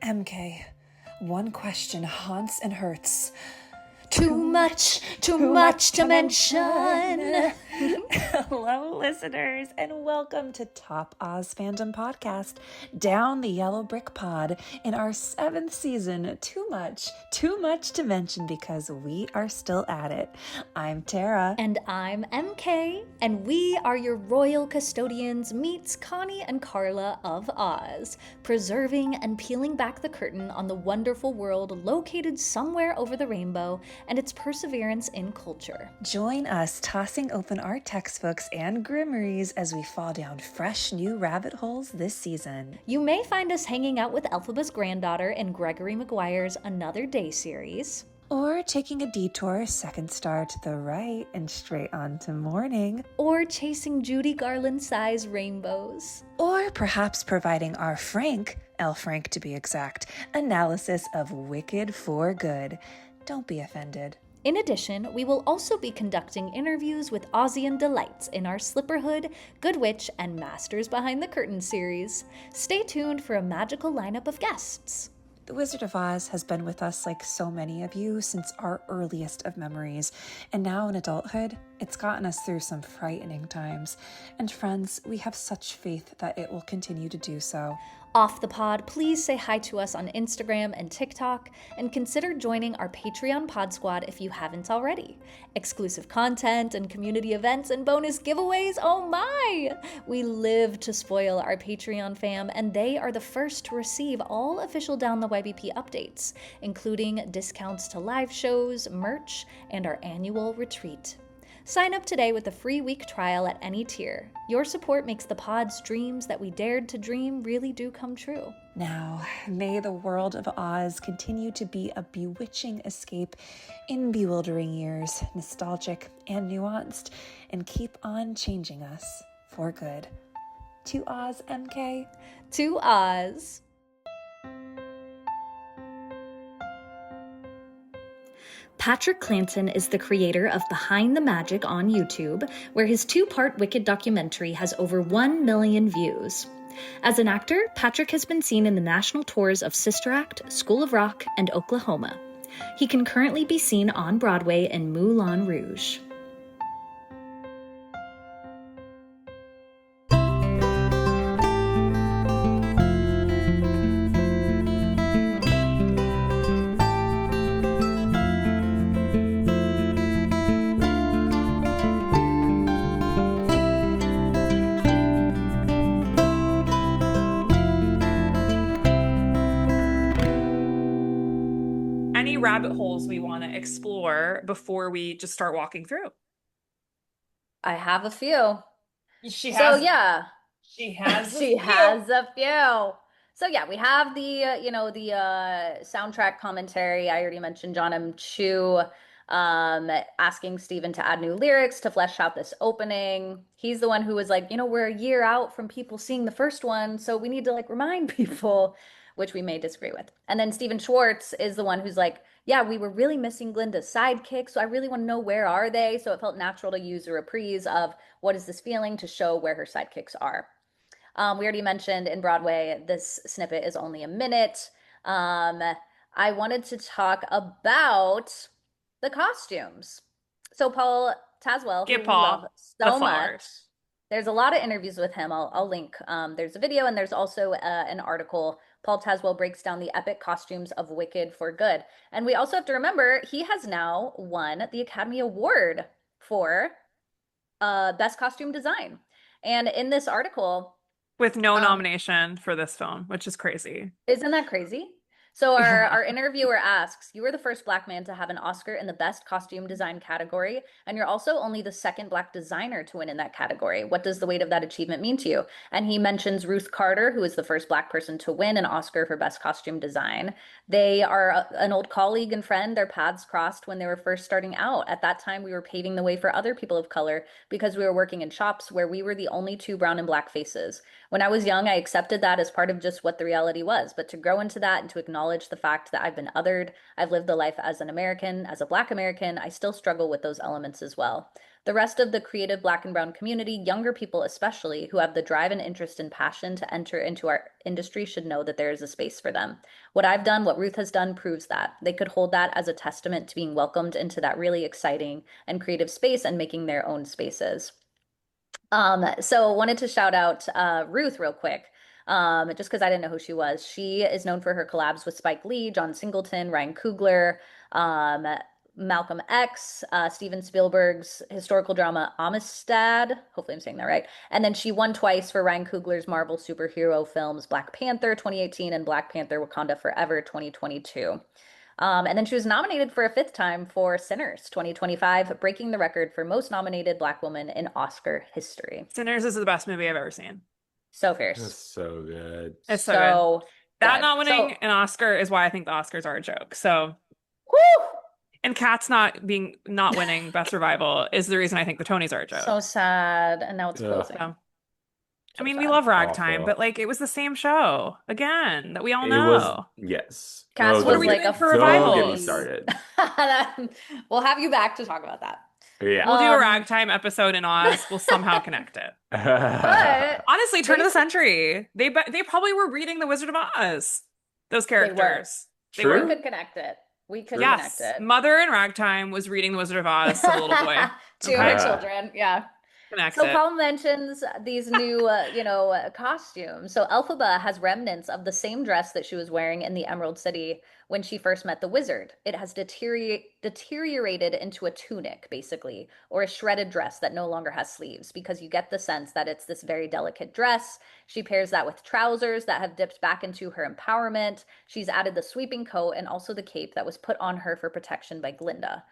MK, one question haunts and hurts. Too much to mention. Hello, listeners, and welcome to Top Oz Fandom Podcast, Down the Yellow Brick Pod, in our 7th season. Too much to mention because we are still at it. I'm Tara. And I'm MK, and we are your royal custodians meets Connie and Carla of Oz, preserving and peeling back the curtain on the wonderful world located somewhere over the rainbow and its perseverance in culture. Join us tossing open our textbooks and grimoires as we fall down fresh new rabbit holes this season. You may find us hanging out with Elphaba's granddaughter in Gregory Maguire's Another Day series. Or taking a detour, second star to the right and straight on to morning. Or chasing Judy Garland-size rainbows. Or perhaps providing our L. Frank to be exact, analysis of Wicked for Good. Don't be offended. In addition, we will also be conducting interviews with Ozian delights in our Slipperhood, Good Witch, and Masters Behind the Curtain series. Stay tuned for a magical lineup of guests. The Wizard of Oz has been with us, like so many of you, since our earliest of memories, and now in adulthood, it's gotten us through some frightening times. And friends, we have such faith that it will continue to do so. Off the pod, please say hi to us on Instagram and TikTok, and consider joining our Patreon Pod Squad if you haven't already. Exclusive content and community events and bonus giveaways, oh my! We live to spoil our Patreon fam, and they are the first to receive all official Down the YBP updates, including discounts to live shows, merch, and our annual retreat. Sign up today with a free week trial at any tier. Your support makes the pod's dreams that we dared to dream really do come true. Now, may the world of Oz continue to be a bewitching escape in bewildering years, nostalgic and nuanced, and keep on changing us for good. To Oz, MK. To Oz. Patrick Clanton is the creator of Behind the Magic on YouTube, where his 2-part Wicked documentary has over 1 million views. As an actor, Patrick has been seen in the national tours of Sister Act, School of Rock, and Oklahoma. He can currently be seen on Broadway in Moulin Rouge. Rabbit holes we want to explore before we just start walking through? I have a few. She has a few. So yeah, we have the soundtrack commentary. I already mentioned John M. Chu asking Steven to add new lyrics to flesh out this opening. He's the one who was like, we're a year out from people seeing the first one, so we need to remind people, which we may disagree with. And then Steven Schwartz is the one who's like, yeah, we were really missing Glinda's sidekick, so I really want to know where are they? So it felt natural to use a reprise of what is this feeling to show where her sidekicks are. We already mentioned in Broadway, this snippet is only a minute. I wanted to talk about the costumes. So Paul Tazwell, who we love so much. There's a lot of interviews with him. I'll link. There's a video and there's also an article. Paul Tazwell breaks down the epic costumes of Wicked for Good. And we also have to remember he has now won the Academy Award for Best Costume Design. And in this article... with no nomination for this film, which is crazy. Isn't that crazy? So our interviewer asks, you were the first Black man to have an Oscar in the Best Costume Design category, and you're also only the second Black designer to win in that category. What does the weight of that achievement mean to you? And he mentions Ruth Carter, who is the first Black person to win an Oscar for Best Costume Design. They are an old colleague and friend. Their paths crossed when they were first starting out. At that time, we were paving the way for other people of color because we were working in shops where we were the only 2 brown and Black faces. When I was young, I accepted that as part of just what the reality was. But to grow into that and to acknowledge the fact that I've been othered, I've lived the life as an American, as a Black American, I still struggle with those elements as well. The rest of the creative Black and Brown community, younger people especially, who have the drive and interest and passion to enter into our industry, should know that there is a space for them. What I've done, what Ruth has done, proves that. They could hold that as a testament to being welcomed into that really exciting and creative space and making their own spaces. So wanted to shout out Ruth real quick. Just because I didn't know who she was. She is known for her collabs with Spike Lee, John Singleton, Ryan Coogler, um, Malcolm X, Steven Spielberg's historical drama Amistad. Hopefully I'm saying that right. And then she won twice for Ryan Coogler's Marvel superhero films Black Panther 2018 and Black Panther Wakanda Forever 2022. And then she was nominated for a fifth time for Sinners 2025, breaking the record for most nominated Black woman in Oscar history. Sinners is the best movie I've ever seen. So That's fierce. so good. It's so So good. That not good. winning So, an Oscar is why I think the Oscars are a joke. So, whew, and Cats not winning Best Revival is the reason I think the Tonys are a joke. so sad. And now it's Ugh. closing. So, So I mean, sad. we love Ragtime, Awful. but like it was the same show again that we all It know. was, yes. Cast Oh, What are was we like doing a for Don't get me revivals? started. We'll have you back to talk about that. Yeah. We'll do a Um, Ragtime episode in Oz. We'll somehow connect it. But Honestly, turn of the Basic- century. They probably were reading The Wizard of Oz. Those They were. characters. They True. we were. could connect it. We could True. Yes. connect it. Mother in Ragtime was reading The Wizard of Oz to the little boy. To Okay. her children. Yeah. Connect So it. Paul mentions these new, costumes. So Elphaba has remnants of the same dress that she was wearing in the Emerald City when she first met the wizard. It has deteriorated into a tunic, basically, or a shredded dress that no longer has sleeves, because you get the sense that it's this very delicate dress. She pairs that with trousers that have dipped back into her empowerment. She's added the sweeping coat and also the cape that was put on her for protection by Glinda.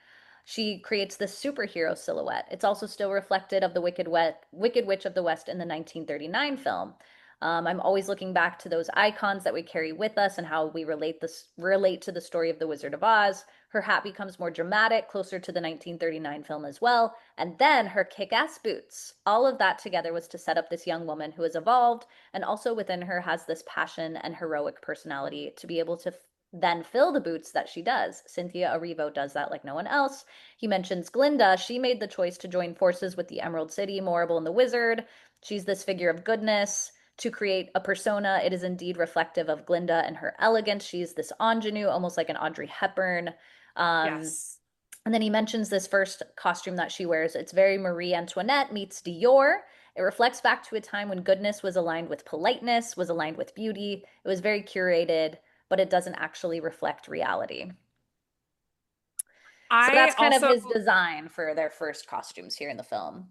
She creates this superhero silhouette. It's also still reflected of the Wicked Witch of the West in the 1939 film. I'm always looking back to those icons that we carry with us and how we relate to the story of the Wizard of Oz. Her hat becomes more dramatic, closer to the 1939 film as well. And then her kick-ass boots. All of that together was to set up this young woman who has evolved and also within her has this passion and heroic personality to be able to then fill the boots that she does. Cynthia Erivo does that like no one else. He mentions Glinda. She made the choice to join forces with the Emerald City, Morrible, and the Wizard. She's this figure of goodness. To create a persona, it is indeed reflective of Glinda and her elegance. She's this ingenue, almost like an Audrey Hepburn. Yes. And then he mentions this first costume that she wears. It's very Marie Antoinette meets Dior. It reflects back to a time when goodness was aligned with politeness, was aligned with beauty. It was very curated, but it doesn't actually reflect reality. So that's kind of his design for their first costumes here in the film.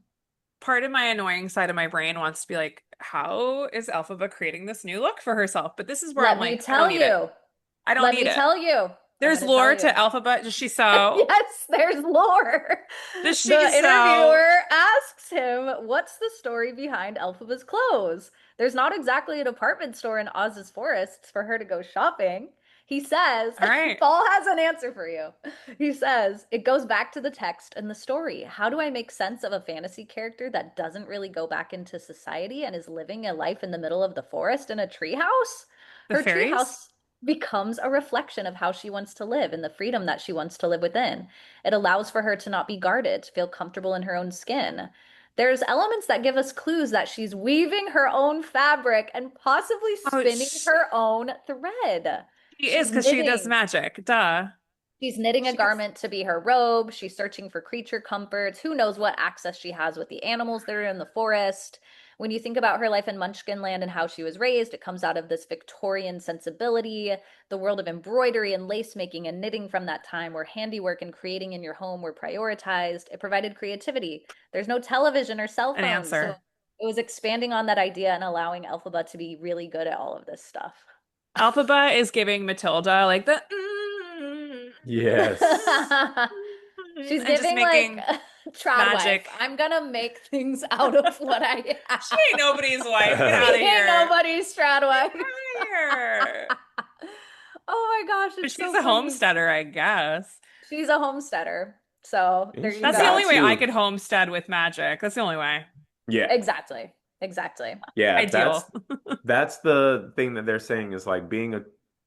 Part of my annoying side of my brain wants to be like, how is Elphaba creating this new look for herself? But this is where I'm Let me like, tell I don't need it. you. I don't Let need me it. tell you. There's I'm gonna lore tell to you. Elphaba. Does she sew? Yes, there's lore. Does she The sew? interviewer asks him, what's the story behind Elphaba's clothes? There's not exactly a department store in Oz's forests for her to go shopping. He says, All right. Paul has an answer for you. He says, it goes back to the text and the story. How do I make sense of a fantasy character that doesn't really go back into society and is living a life in the middle of the forest in a treehouse? The Her fairies? treehouse becomes a reflection of how she wants to live and the freedom that she wants to live within. It allows for her to not be guarded, to feel comfortable in her own skin. There's elements that give us clues that she's weaving her own fabric and possibly Oh, spinning her own thread. She She's is because she does knitting. magic. Duh. She's knitting a She's- garment to be her robe. She's searching for creature comforts. Who knows what access she has with the animals that are in the forest. When you think about her life in Munchkinland and how she was raised, it comes out of this Victorian sensibility, the world of embroidery and lace making and knitting from that time where handiwork and creating in your home were prioritized. It provided creativity. There's no television or cell An phones. answer. So it was expanding on that idea and allowing Elphaba to be really good at all of this stuff. Elphaba is giving Matilda like the Yes. She's and just giving making like trad magic. wife. I'm gonna make things out of what I have. She ain't nobody's wife. Get out of She here. ain't nobody's trad wife. Get out of here. Oh my gosh, But it's she's so a funny. homesteader, I guess. She's a homesteader. So there you That's go. the only way Too. I could homestead with magic. That's the only way. Yeah. Exactly. Exactly. Yeah. Ideal. That's the thing that they're saying is like being a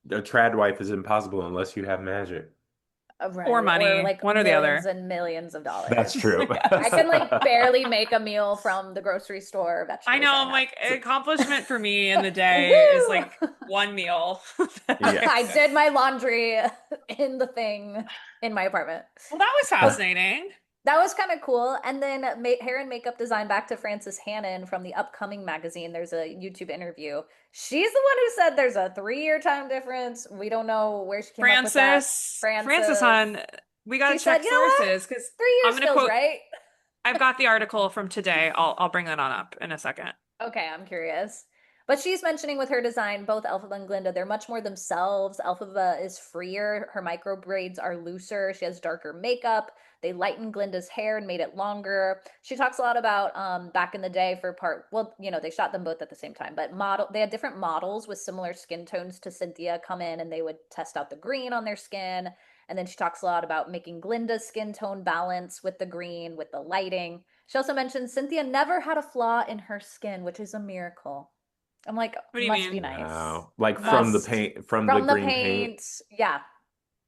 trad wife is impossible unless you have magic. Right. Or Or money, like one or the millions other. and millions of That's dollars. true. I can like barely make a meal from the grocery store I vegetables know, that I I'm have. like, an accomplishment for me in the day is like Woo! one meal. I Yes. did my laundry in the thing in my apartment. Well, that was But fascinating. that was kind of cool. And then hair and makeup design back to Frances Hannon from the Upcoming magazine. There's a YouTube interview. She's the one who said there's a 3 year time difference. We don't know where she came up with that. Francis, Frances. hon, we got She to said, check you know what? sources because 3 years I'm going to feels quote, right. I've got the article from today. I'll bring that on up in a second. Okay, I'm curious. But she's mentioning with her design, both Elphaba and Glinda, they're much more themselves. Elphaba is freer. Her micro braids are looser. She has darker makeup. They lightened Glinda's hair and made it longer. She talks a lot about back in the day for well, they shot them both at the same time, but they had different models with similar skin tones to Cynthia come in and they would test out the green on their skin. And then she talks a lot about making Glinda's skin tone balance with the green, with the lighting. She also mentioned Cynthia never had a flaw in her skin, which is a miracle. I'm like, What do you must be mean? nice. Wow. Like from the Must. paint, from the From the green paint. paint. Yeah,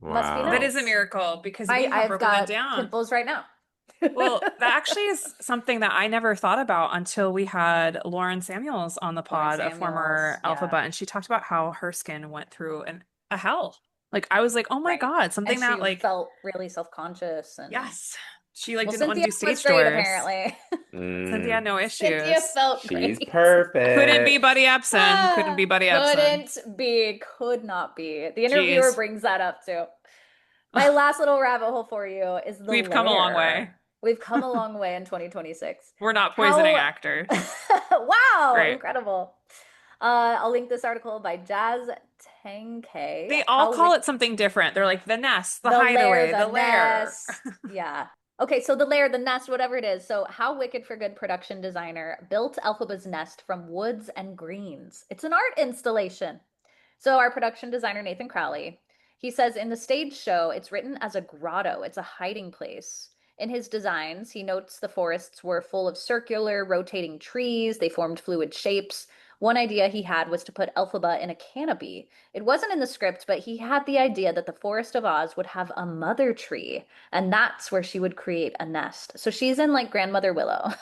must be That Wow. is a nice. miracle because we have I've broken that got down. pimples right now. Well, that actually is something that I never thought about until we had Lauren Samuels on the Lauren pod, a Samuels. former Yeah, Alphabet, and she talked about how her skin went through a hell. Like I was like, oh my right. God, And something that she like, felt really self-conscious and yes, she like well, didn't want to Cynthia do was stage great doors. apparently. Cynthia had Mm, no Cynthia issues. felt she's great. Couldn't be perfect. Buddy Epson. Couldn't be Buddy Epson. Could not be. The interviewer Jeez. brings that up too. My last little rabbit hole for you is the We've come a long way. lair. We've come a long way in 2026. We're not poisoning How, actors. wow, Great. incredible. I'll link this article by Jazz Tangke. They all call it something different. They're like the nest, the The lair, hideaway, the the lair. nest. Yeah. Okay, so the lair, the nest, whatever it is. So, How Wicked for Good production designer built Elphaba's nest from woods and greens. It's an art installation. So, our production designer, Nathan Crowley, he says in the stage show, it's written as a grotto, it's a hiding place. In his designs, he notes the forests were full of circular, rotating trees, they formed fluid shapes. One idea he had was to put Elphaba in a canopy. It wasn't in the script, but he had the idea that the Forest of Oz would have a mother tree, and that's where she would create a nest. So she's in like Grandmother Willow.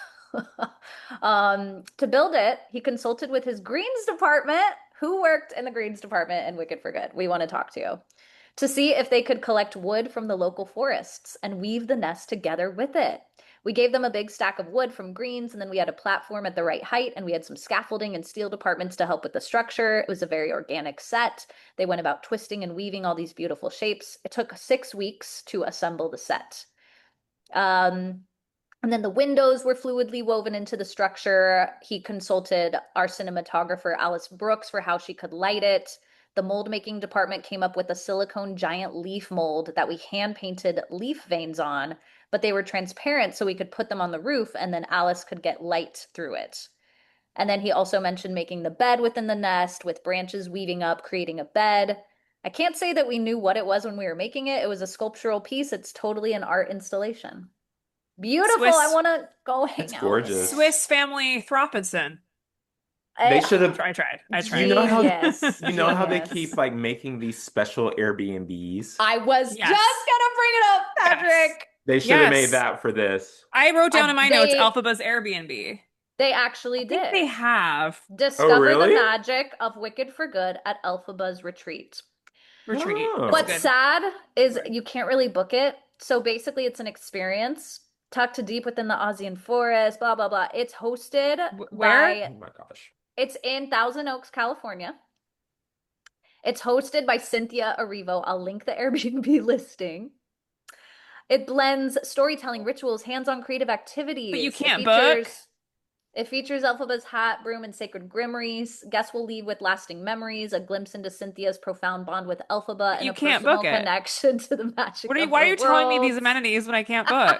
To build it, he consulted with his greens department, who worked in the greens department in Wicked for Good. We want to talk to see if they could collect wood from the local forests and weave the nest together with it. We gave them a big stack of wood from greens, and then we had a platform at the right height, and we had some scaffolding and steel departments to help with the structure. It was a very organic set. They went about twisting and weaving all these beautiful shapes. It took 6 weeks to assemble the set. And then the windows were fluidly woven into the structure. He consulted our cinematographer, Alice Brooks, for how she could light it. The mold making department came up with a silicone giant leaf mold that we hand painted leaf veins on, but they were transparent so we could put them on the roof and then Alice could get light through it. And then he also mentioned making the bed within the nest with branches weaving up, creating a bed. I can't say that we knew what it was when we were making it. It was a sculptural piece. It's totally an art installation. Beautiful. I Swiss want to go It's hang out in gorgeous. it. Swiss Family Throppidson. They should have. I tried. I You tried. know how Genius. you know how they Genius. keep like making these special Airbnbs? I was Yes. just gonna bring it up, Yes. Patrick. They should have made Yes. that for this. I wrote down in my notes They Alphaba's Airbnb. they actually I think did. they have Discover the really? magic of Wicked for Good at Elphaba's retreat. retreat. Oh. It's What's good. sad is Right. you can't really book it. So basically, it's an experience tucked deep within the Ozian forest, blah, blah, blah. It's hosted Where? Oh my gosh. it's in Thousand Oaks, California. It's hosted by Cynthia Erivo. I'll link the Airbnb listing. It blends storytelling, rituals, hands-on creative activities. But you can't book? It features Elphaba's hat, broom, and sacred grimoires. Guests will leave with lasting memories, a glimpse into Cynthia's profound bond with Elphaba, and you a can't personal book it. connection to the magic of Why are the you telling me these world. amenities when I can't book?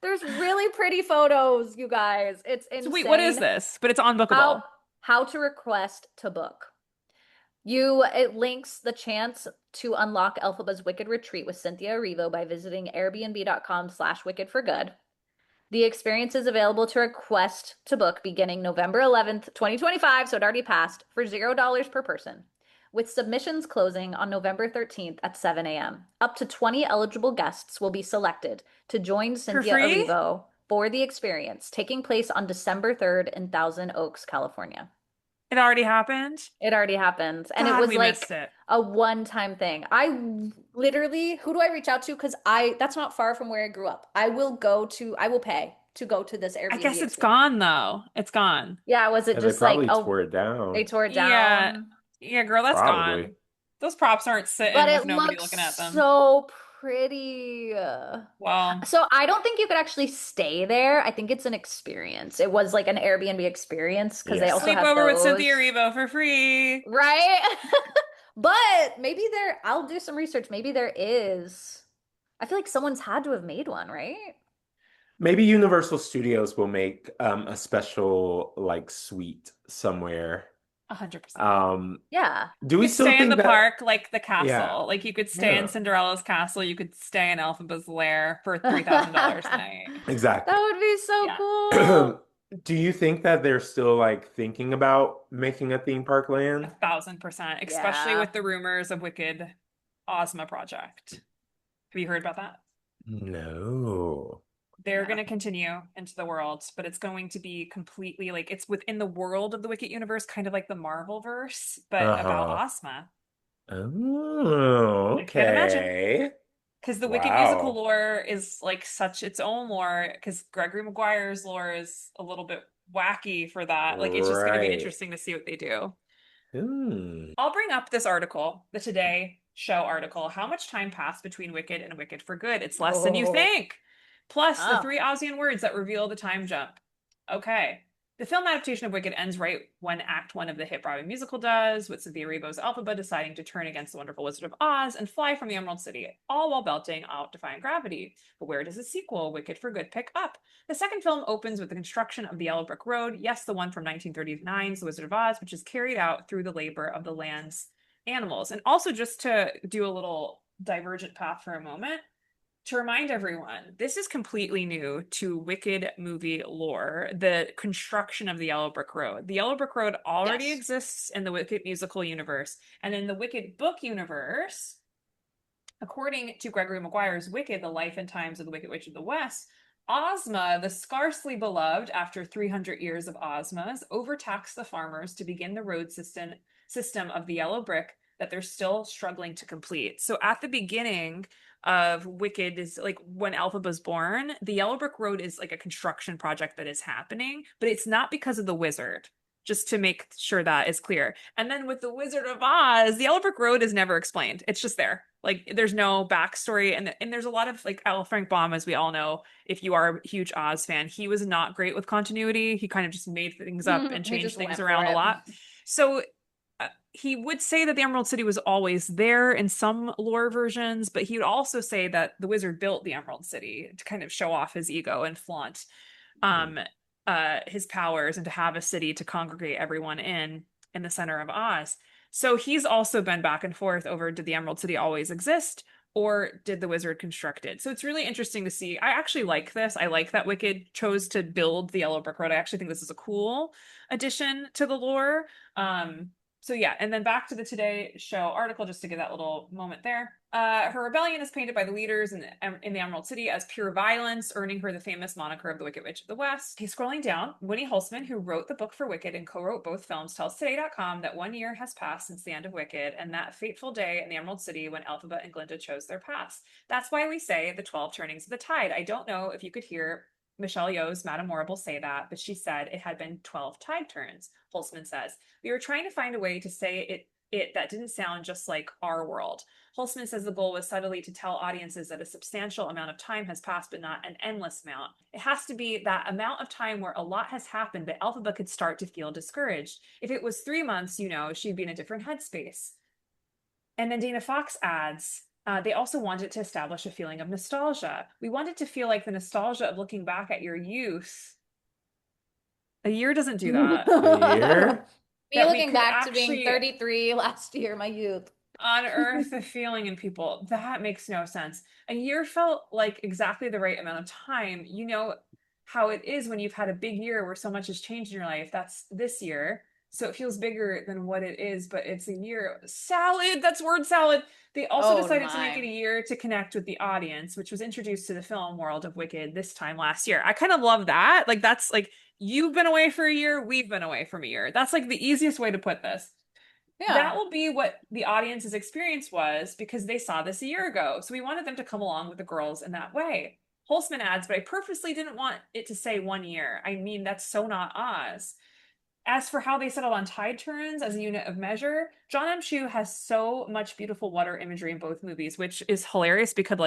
There's really pretty photos, you guys. It's So insane. wait, what is this? But it's unbookable. How to request to book. It links the chance to unlock Elphaba's Wicked Retreat with Cynthia Erivo by visiting airbnb.com/wickedforgood. The experience is available to request to book beginning November 11th, 2025, so it already passed, for $0 per person. with submissions closing on November 13th at 7 a.m. Up to 20 eligible guests will be selected to join For Cynthia free? Erivo for the experience, taking place on December 3rd in Thousand Oaks, California. It already happened? It already happened. And it God, was we missed like it. a one-time thing. I literally, who do I reach out to? Because that's not far from where I grew up. I will pay to go to this I Airbnb guess it's experience. gone though. It's gone. Yeah, was it And they just like, probably oh, tore it they down. tore it Yeah. down? Yeah, girl, that's Probably. gone. Those props aren't But sitting with it nobody looks looking at them. so pretty. Well, So I don't think you could actually stay there. I think it's an experience. It was like an Airbnb experience because they also Yeah. have sleepover with those. Cynthia Erivo for free. Right? But maybe I'll do some research. Maybe there is. I feel like someone's had to have made one, right? Maybe Universal Studios will make a special like suite somewhere. 100%. Um, Yeah. do You we could still stay in think the that? park like the Yeah. castle. Like you could stay in Yeah. Cinderella's castle. You could stay in Elphaba's lair for $3,000 a night. Exactly. That would be so Yeah. cool. Do you think that they're still like thinking about making a theme park land? 1,000%, especially Yeah. with the rumors of Wicked Ozma project. Have you heard about that? No. They're Yeah. going to continue into the world, but it's going to be completely like it's within the world of the Wicked universe, kind of like the Marvel verse, but about Uh-huh. Ozma. Oh, I can't imagine. okay. Because the Wicked musical Wow. lore is like such its own lore, because Gregory Maguire's lore is a little bit wacky for that. Like it's just going to be Right. interesting to see what they do. Hmm. I'll bring up this article, the Today Show article. How much time passed between Wicked and Wicked for Good? It's less than you Oh. think. Plus the Oh. 3 Ozian words that reveal the time jump. Okay. The film adaptation of Wicked ends right when Act 1 of the hit Broadway musical does, with Cynthia Erivo's Elphaba deciding to turn against the Wonderful Wizard of Oz and fly from the Emerald City, all while belting out defying gravity. But where does the sequel, Wicked for Good, pick up? The second film opens with the construction of the Yellow Brick Road, yes, the one from 1939's The Wizard of Oz, which is carried out through the labor of the land's animals. And also, just to do a little divergent path for a moment, to remind everyone, this is completely new to Wicked movie lore, the construction of the Yellow Brick Road. The Yellow Brick Road already Yes. exists in the Wicked musical universe. And in the Wicked book universe, according to Gregory Maguire's Wicked, The Life and Times of the Wicked Witch of the West, Ozma, the scarcely beloved after 300 years of Ozmas, overtaxed the farmers to begin the road system of the yellow brick that they're still struggling to complete. So at the beginning of Wicked is like when Elphaba's born, the Yellow Brick Road is like a construction project that is happening, but it's not because of the wizard. Just to make sure that is clear. And then with the Wizard of Oz, the Yellow Brick Road is never explained. It's just there. Like there's no backstory, and there's a lot of like L. Frank Baum, as we all know, if you are a huge Oz fan, he was not great with continuity. He kind of just made things up and He changed just things went for around a it. lot. So he would say that the Emerald City was always there in some lore versions, but he would also say that the wizard built the Emerald City to kind of show off his ego and flaunt um his powers and to have a city to congregate everyone in the center of Oz. So he's also been back and forth over, did the Emerald City always exist or did the wizard construct it? So it's really interesting to see. I actually like this. I like that Wicked chose to build the Yellow Brick Road. I actually think this is a cool addition to the lore. So yeah, and then back to the Today Show article, just to give that little moment there. Her rebellion is painted by the leaders in the Emerald City as pure violence, earning her the famous moniker of the Wicked Witch of the West. Okay, scrolling down, Winnie Holzman, who wrote the book for Wicked and co-wrote both films, tells Today.com that 1 year has passed since the end of Wicked and that fateful day in the Emerald City when Elphaba and Glinda chose their paths. That's why we say the 12 turnings of the tide. I don't know if you could hear Michelle Yeoh's Madame Morrible say that, but she said it had been 12 tide turns. Holzman says, we were trying to find a way to say it that didn't sound just like our world. Holzman says the goal was subtly to tell audiences that a substantial amount of time has passed, but not an endless amount. It has to be that amount of time where a lot has happened, but Elphaba could start to feel discouraged. If it was 3 months, she'd be in a different headspace. And then Dana Fox adds, they also wanted to establish a feeling of nostalgia. We wanted to feel like the nostalgia of looking back at your youth. A year doesn't do that. A year? Me That we looking could back to being actually 33 last year, my youth. unearth the feeling in people. That makes no sense. A year felt like exactly the right amount of time. You know how it is when you've had a big year where so much has changed in your life. That's this year. So it feels bigger than what it is, but it's a year. Salad, that's word salad. They also Oh decided to make it a my. year to connect with the audience, which was introduced to the film world of Wicked this time last year. I kind of love that. Like, that's like, you've been away for a year, we've been away from a year. That's like the easiest way to put this. Yeah. That will be what the audience's experience was because they saw this a year ago. So we wanted them to come along with the girls in that way. Holtzman adds, but I purposely didn't want it to say 1 year. I mean, that's so not Oz. As for how they settled on tide turns as a unit of measure, John M. Chu has so much beautiful water imagery in both movies, which is hilarious because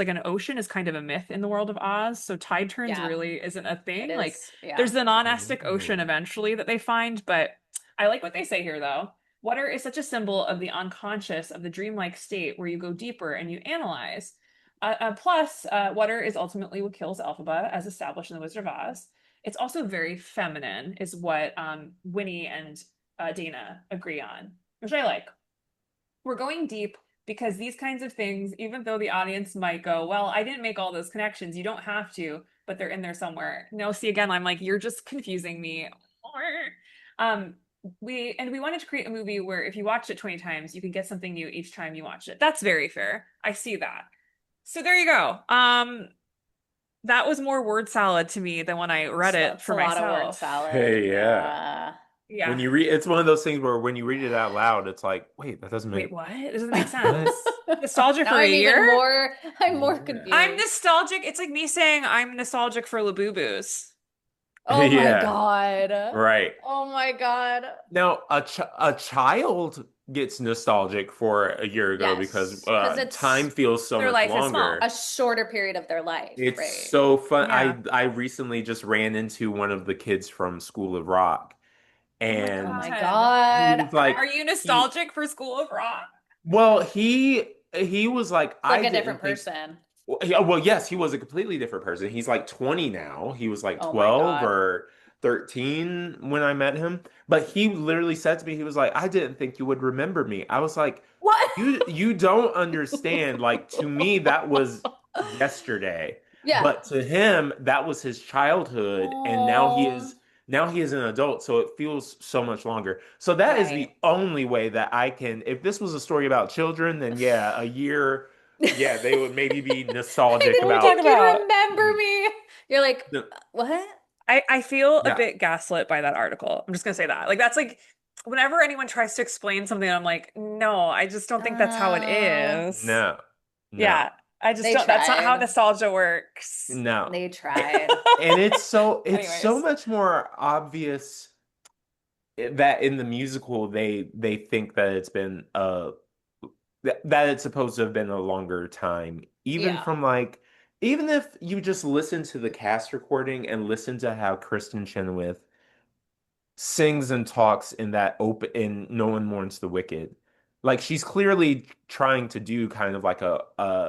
an ocean is kind of a myth in the world of Oz. So tide turns Yeah. really isn't a It thing. Like is. Yeah. there's the non-estic ocean Ooh. eventually that they find, but I like what they say here though. Water is such a symbol of the unconscious, of the dreamlike state where you go deeper and you analyze. Plus, water is ultimately what kills Elphaba, as established in The Wizard of Oz. It's also very feminine, is what Winnie and Dana agree on, which I like. We're going deep because these kinds of things, even though the audience might go, well, I didn't make all those connections, you don't have to, but they're in there somewhere. No, see, again, I'm like, you're just confusing me. Um, we wanted to create a movie where if you watched it 20 times, you can get something new each time you watch it. That's very fair. I see that. So there you go. That was more word salad to me than when I read it It's for a lot of word myself. salad. Hey, yeah. Yeah. When Yeah. you read, it's one of those things where when you read it out loud, it's like, wait, that doesn't Wait, make what? It doesn't make what? sense. Nostalgia Now for a I'm year? even more, I'm more Yeah. I'm confused. nostalgic. It's like me saying I'm nostalgic for Labubu's. Oh my Yeah, God. right. Oh my God. Now, a child gets nostalgic for a year ago because Yes, because time it's feels so Their much life is small. a longer. shorter period of their life, It's right? so fun. Yeah. I recently just ran into one of the kids from School of Rock, Oh my Oh and my God. he God. was like, Are you he, nostalgic for School of Rock? well, he was like, It's like I a different didn't think. person. Well, yes, he was a completely different person. He's like 20 now. He was like Oh my 12 God. or 13 when I met him. But he literally said to me, he was like, I didn't think you would remember me. I was like, What? you don't understand. Like to me, that was yesterday. Yeah. But to him, that was his childhood, and Oh, now he is an adult, so it feels so much longer. So that is right. the only way that I can, if this was a story about children, then yeah, a year, yeah, they would maybe be I nostalgic What are we didn't talking think about. you'd about? remember me. You're like, No, what? I feel a yeah, bit gaslit by that article. I'm just gonna say that. Like that's like whenever anyone tries to explain something, I'm like, no, I just don't think that's how it Uh, is. no, no, Yeah, I just they don't. That's not how tried. nostalgia works. no. They tried. And it's so Anyways, much more obvious that in the musical they think that it's been that it's supposed to have been a longer time. Even Yeah. from like even if you just listen to the cast recording and listen to how Kristen Chenoweth sings and talks in that open in No One Mourns the Wicked. Like she's clearly trying to do kind of like a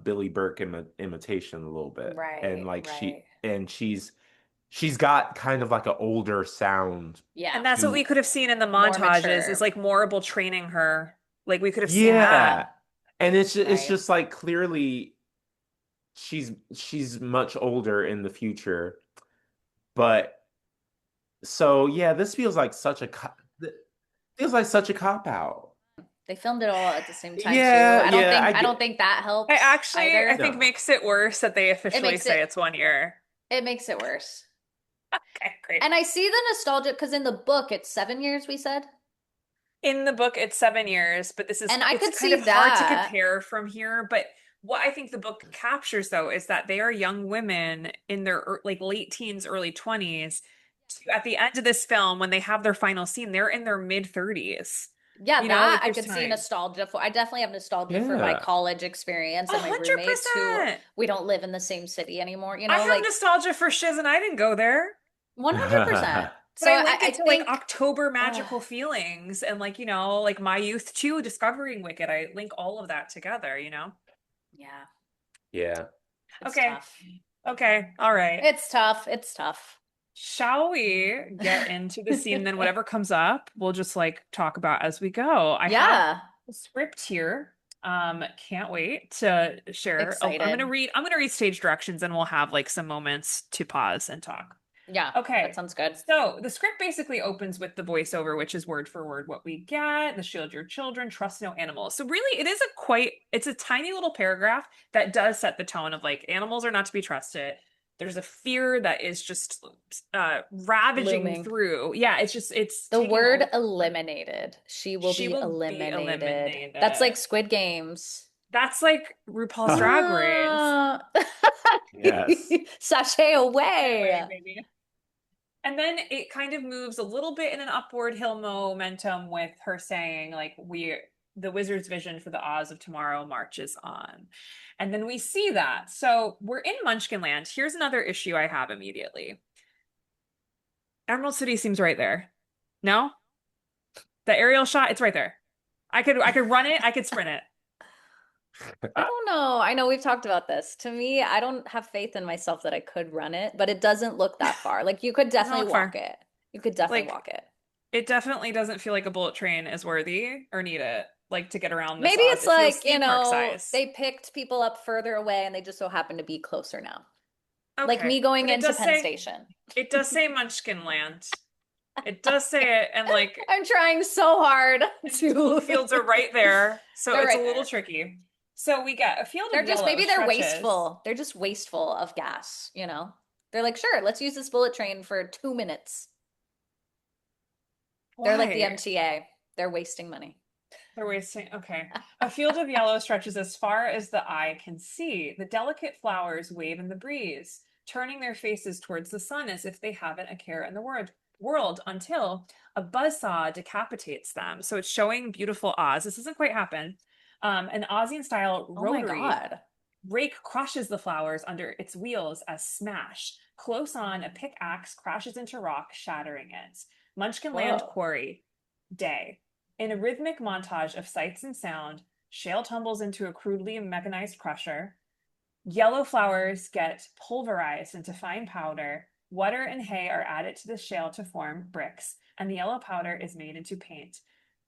Billy Burke imitation a little bit. And Right, like right. she's got kind of like an older sound Yeah. and that's what we to could have seen in the More montages. Is mature. like Morrible training her. Like we could have seen that. yeah. And it's Right. just like clearly she's much older in the future. But so yeah, this feels like feels like such a cop out. They filmed it all at the same time too. Yeah, yeah, I I don't get think that I helps actually I either. think no. makes it worse that they It officially makes say it's 1 year. it worse. Okay, great. And I see the nostalgia because in the book it's 7 years, we said. In the book, it's 7 years, but And I it's could kind see of hard to that. compare from here. But what I think the book captures, though, is that they are young women in their like late teens, early 20s. At the end of this film, when they have their final scene, they're in their mid 30s. Yeah, You know, that like I there's could see time. nostalgia for. I definitely have nostalgia for my Yeah. college experience A and my hundred roommates who percent. we don't live in the same city anymore, I have like nostalgia for Shiz and I didn't go there. 100%. But So I link I it to like think, October uh, magical feelings and like, like my youth too, discovering Wicked. I link all of that together. yeah, Yeah. it's Okay. tough. Okay. All right. It's tough. It's tough. Shall we get into the scene? Then whatever comes up, we'll just like talk about as we go. I have Yeah, the script here. Can't wait to share. I'm gonna excited. read stage directions and we'll have like some moments to pause and talk. Yeah, Okay. that sounds good. So the script basically opens with the voiceover, which is word for word what we get. The shield your children, trust no animals. So really it is it's a tiny little paragraph that does set the tone of like animals are not to be trusted. There's a fear that is just ravaging Looming. through. Yeah, it's The taking word over. eliminated. She will She be will be eliminated. eliminated. That's like Squid Games. That's like RuPaul's Drag Race. Ah. Yes. Sashay Anyway, away. baby. And then it kind of moves a little bit in an upward hill momentum with her saying, like, the wizard's vision for the Oz of tomorrow marches on. And then we see that. So we're in Munchkinland. Here's another issue I have immediately. Emerald City seems right there. No? The aerial shot, it's right there. I could run it, I could sprint it. I don't know. I know we've talked about this. To me, I don't have faith in myself that I could run it, but it doesn't look that far. Like you could definitely look walk far. it. You could definitely Like, walk it. it definitely doesn't feel like a bullet train is worthy or need it, like to get around this Maybe Oz. it's It feels like, theme park size. they picked people up further away and they just so happen to be closer now. Like Okay, me going but into Penn Station. it does say Munchkin Land. It does say it, and like I'm trying so hard to. fields are right there, so They're it's right a little there. tricky. So we get a field They're of just, yellow maybe they're stretches. wasteful. They're just wasteful of gas, They're like, sure, let's use this bullet train for 2 minutes. They're like the Why? MTA. They're wasting money. They're wasting. Okay. A field of yellow stretches as far as the eye can see. The delicate flowers wave in the breeze, turning their faces towards the sun as if they haven't a care in the world until a buzzsaw decapitates them. So it's showing beautiful Oz. This doesn't quite happen. An Ozian style Oh my rotary God. rake crushes the flowers under its wheels as smash. Close on, a pickaxe crashes into rock, shattering it. Munchkinland Whoa. Quarry, day. In a rhythmic montage of sights and sound, shale tumbles into a crudely mechanized crusher. Yellow flowers get pulverized into fine powder. Water and hay are added to the shale to form bricks, and the yellow powder is made into paint.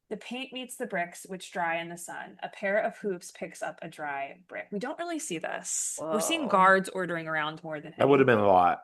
The paint meets the bricks, which dry in the sun. A pair of hoops picks up a dry brick. We don't really see this. We're seeing Whoa. guards ordering around more than That would have been a lot.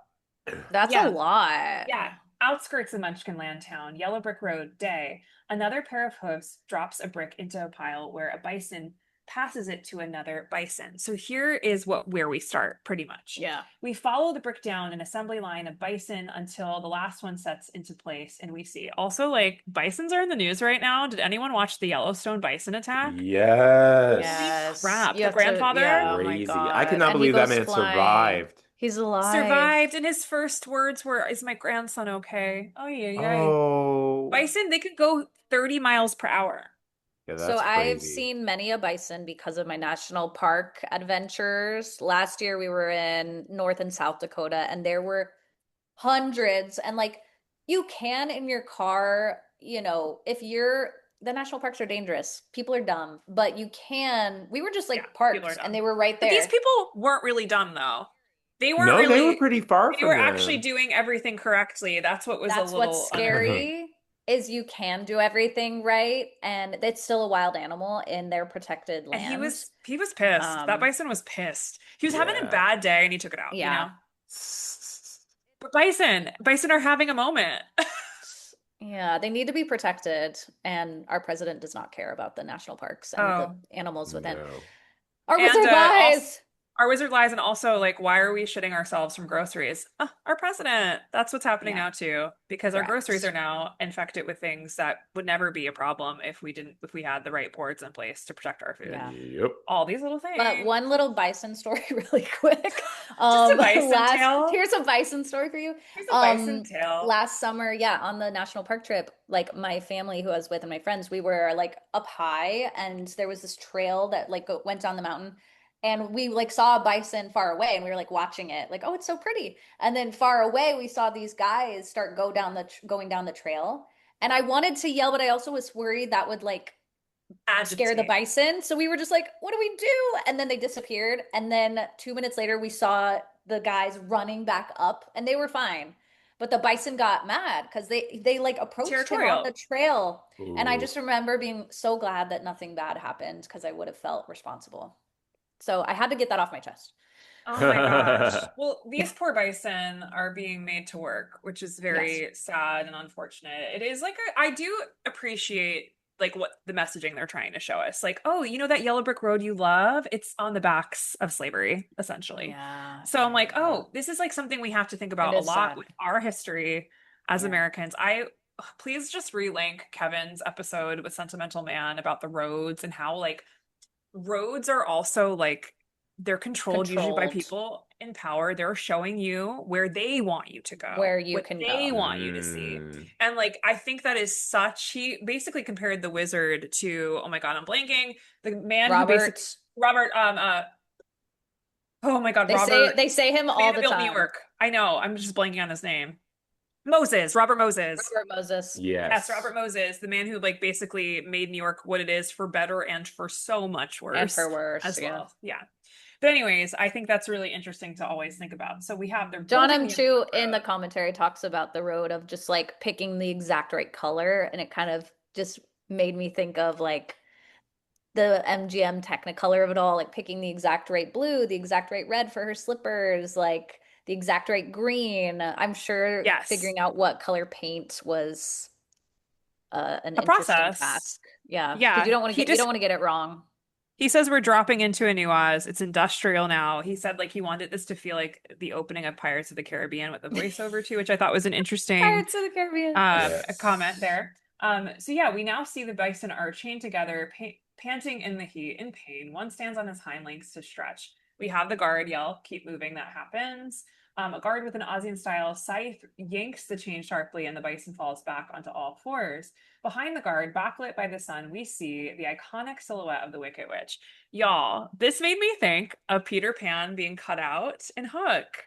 That's Yeah. a lot. Yeah. Outskirts of Munchkinland town, Yellow Brick Road, day. Another pair of hoofs drops a brick into a pile where a bison passes it to another bison. So here is where we start, pretty much. Yeah. We follow the brick down an assembly line of bison until the last one sets into place, and we see. Also, like, bisons are in the news right now. Did anyone watch the Yellowstone bison attack? Yes. Yes. Crap. You The have to- grandfather? yeah, oh my Crazy. God. I cannot And he believe that goes man flying. survived. He's alive. Survived, and his first words were, "Is my grandson okay?" Oh yeah, yeah. Oh. Bison, they could go 30 miles per hour. Yeah, So that's I've crazy. seen many a bison because of my national park adventures. Last year we were in North and South Dakota and there were hundreds. And like you can in your car, if the national parks are dangerous. People are dumb, but we were just like Yeah, people parked are dumb. and they were right But there. these people weren't really dumb though. They weren't No, really. they were pretty far They from were them. actually doing everything correctly. That's what was That's a little what's scary is you can do everything right and it's still a wild animal in their protected And lands. he was pissed. That bison was pissed. He was having a Yeah. bad day and he took it out, Yeah. But bison are having a moment. Yeah, they need to be protected, and our president does not care about the national parks and the animals within. No. Our And, wizard lies. Our wizard lies, and also, like, why are we shitting ourselves from groceries? Our president. That's what's happening Yeah. now too, because our Correct. groceries are now infected with things that would never be a problem if we had the right boards in place to protect our food. Yeah. Yep. All these little things. But one little bison story, really quick. Just a bison tale? Here's a bison story for you. Here's a bison tale. Last summer, on the national park trip, like my family who I was with and my friends, we were like up high, and there was this trail that like went down the mountain. And we like saw a bison far away and we were like watching it like, oh, it's so pretty. And then far away, we saw these guys start going down the trail. And I wanted to yell, but I also was worried that would like scare the Agitate. bison. So we were just like, what do we do? And then they disappeared. And then 2 minutes later, we saw the guys running back up and they were fine. But the bison got mad because they like approached him Territorial. on the trail. And I Ooh. just remember being so glad that nothing bad happened because I would have felt responsible. So I had to get that off my chest. Oh my gosh. Well, these poor bison are being made to work, which is Yes. very sad and unfortunate. It is like I do appreciate like what the messaging they're trying to show us. Like, oh, you know that yellow brick road you love? It's on the backs of slavery, essentially. Yeah. So I'm like, Yeah. oh, this is like something we have to think It about a is lot sad. with our history as Yeah. Americans. Please just relink Kevin's episode with Sentimental Man about the roads and how like roads are also like they're controlled usually by Controlled people in power. They're showing you where they want you to go, where you what can they go. want you to see. Mm. And like I think that is such he basically compared the wizard to, oh my God, I'm blanking. The man who basically Robert, Robert oh my God, Robert, they say him the all man who the built New time. York. I know, I'm just blanking on his name. Moses, Robert Moses. Robert Moses. Yes, Yes. Robert Moses, the man who like basically made New York what it is for better and for so much worse And for worse, as yeah. well. Yeah. But anyways, I think that's really interesting to always think about. So we have they're John building M. the Chu road. in the commentary talks about the road of just like picking the exact right color, and it kind of just made me think of like the MGM Technicolor of it all, like picking the exact right blue, the exact right red for her slippers, like the exact right green. I'm sure Yes. figuring out what color paint was an A interesting process. task. Yeah, Yeah. because you don't want to He get you just don't want to get it wrong. he says we're dropping into a new Oz. It's industrial now. He said like he wanted this to feel like the opening of Pirates of the Caribbean with the voiceover too, which I thought was an interesting Pirates of the Caribbean. a comment Yes. there. So yeah, we now see the bison are chained together, panting in the heat, in pain. One stands on his hind legs to stretch. We have the guard yell, "Keep moving!" That happens. A guard with an Aussian style scythe yanks the chain sharply, and the bison falls back onto all fours. Behind the guard, backlit by the sun, we see the iconic silhouette of the Wicked Witch. Y'all, this made me think of Peter Pan being cut out in Hook.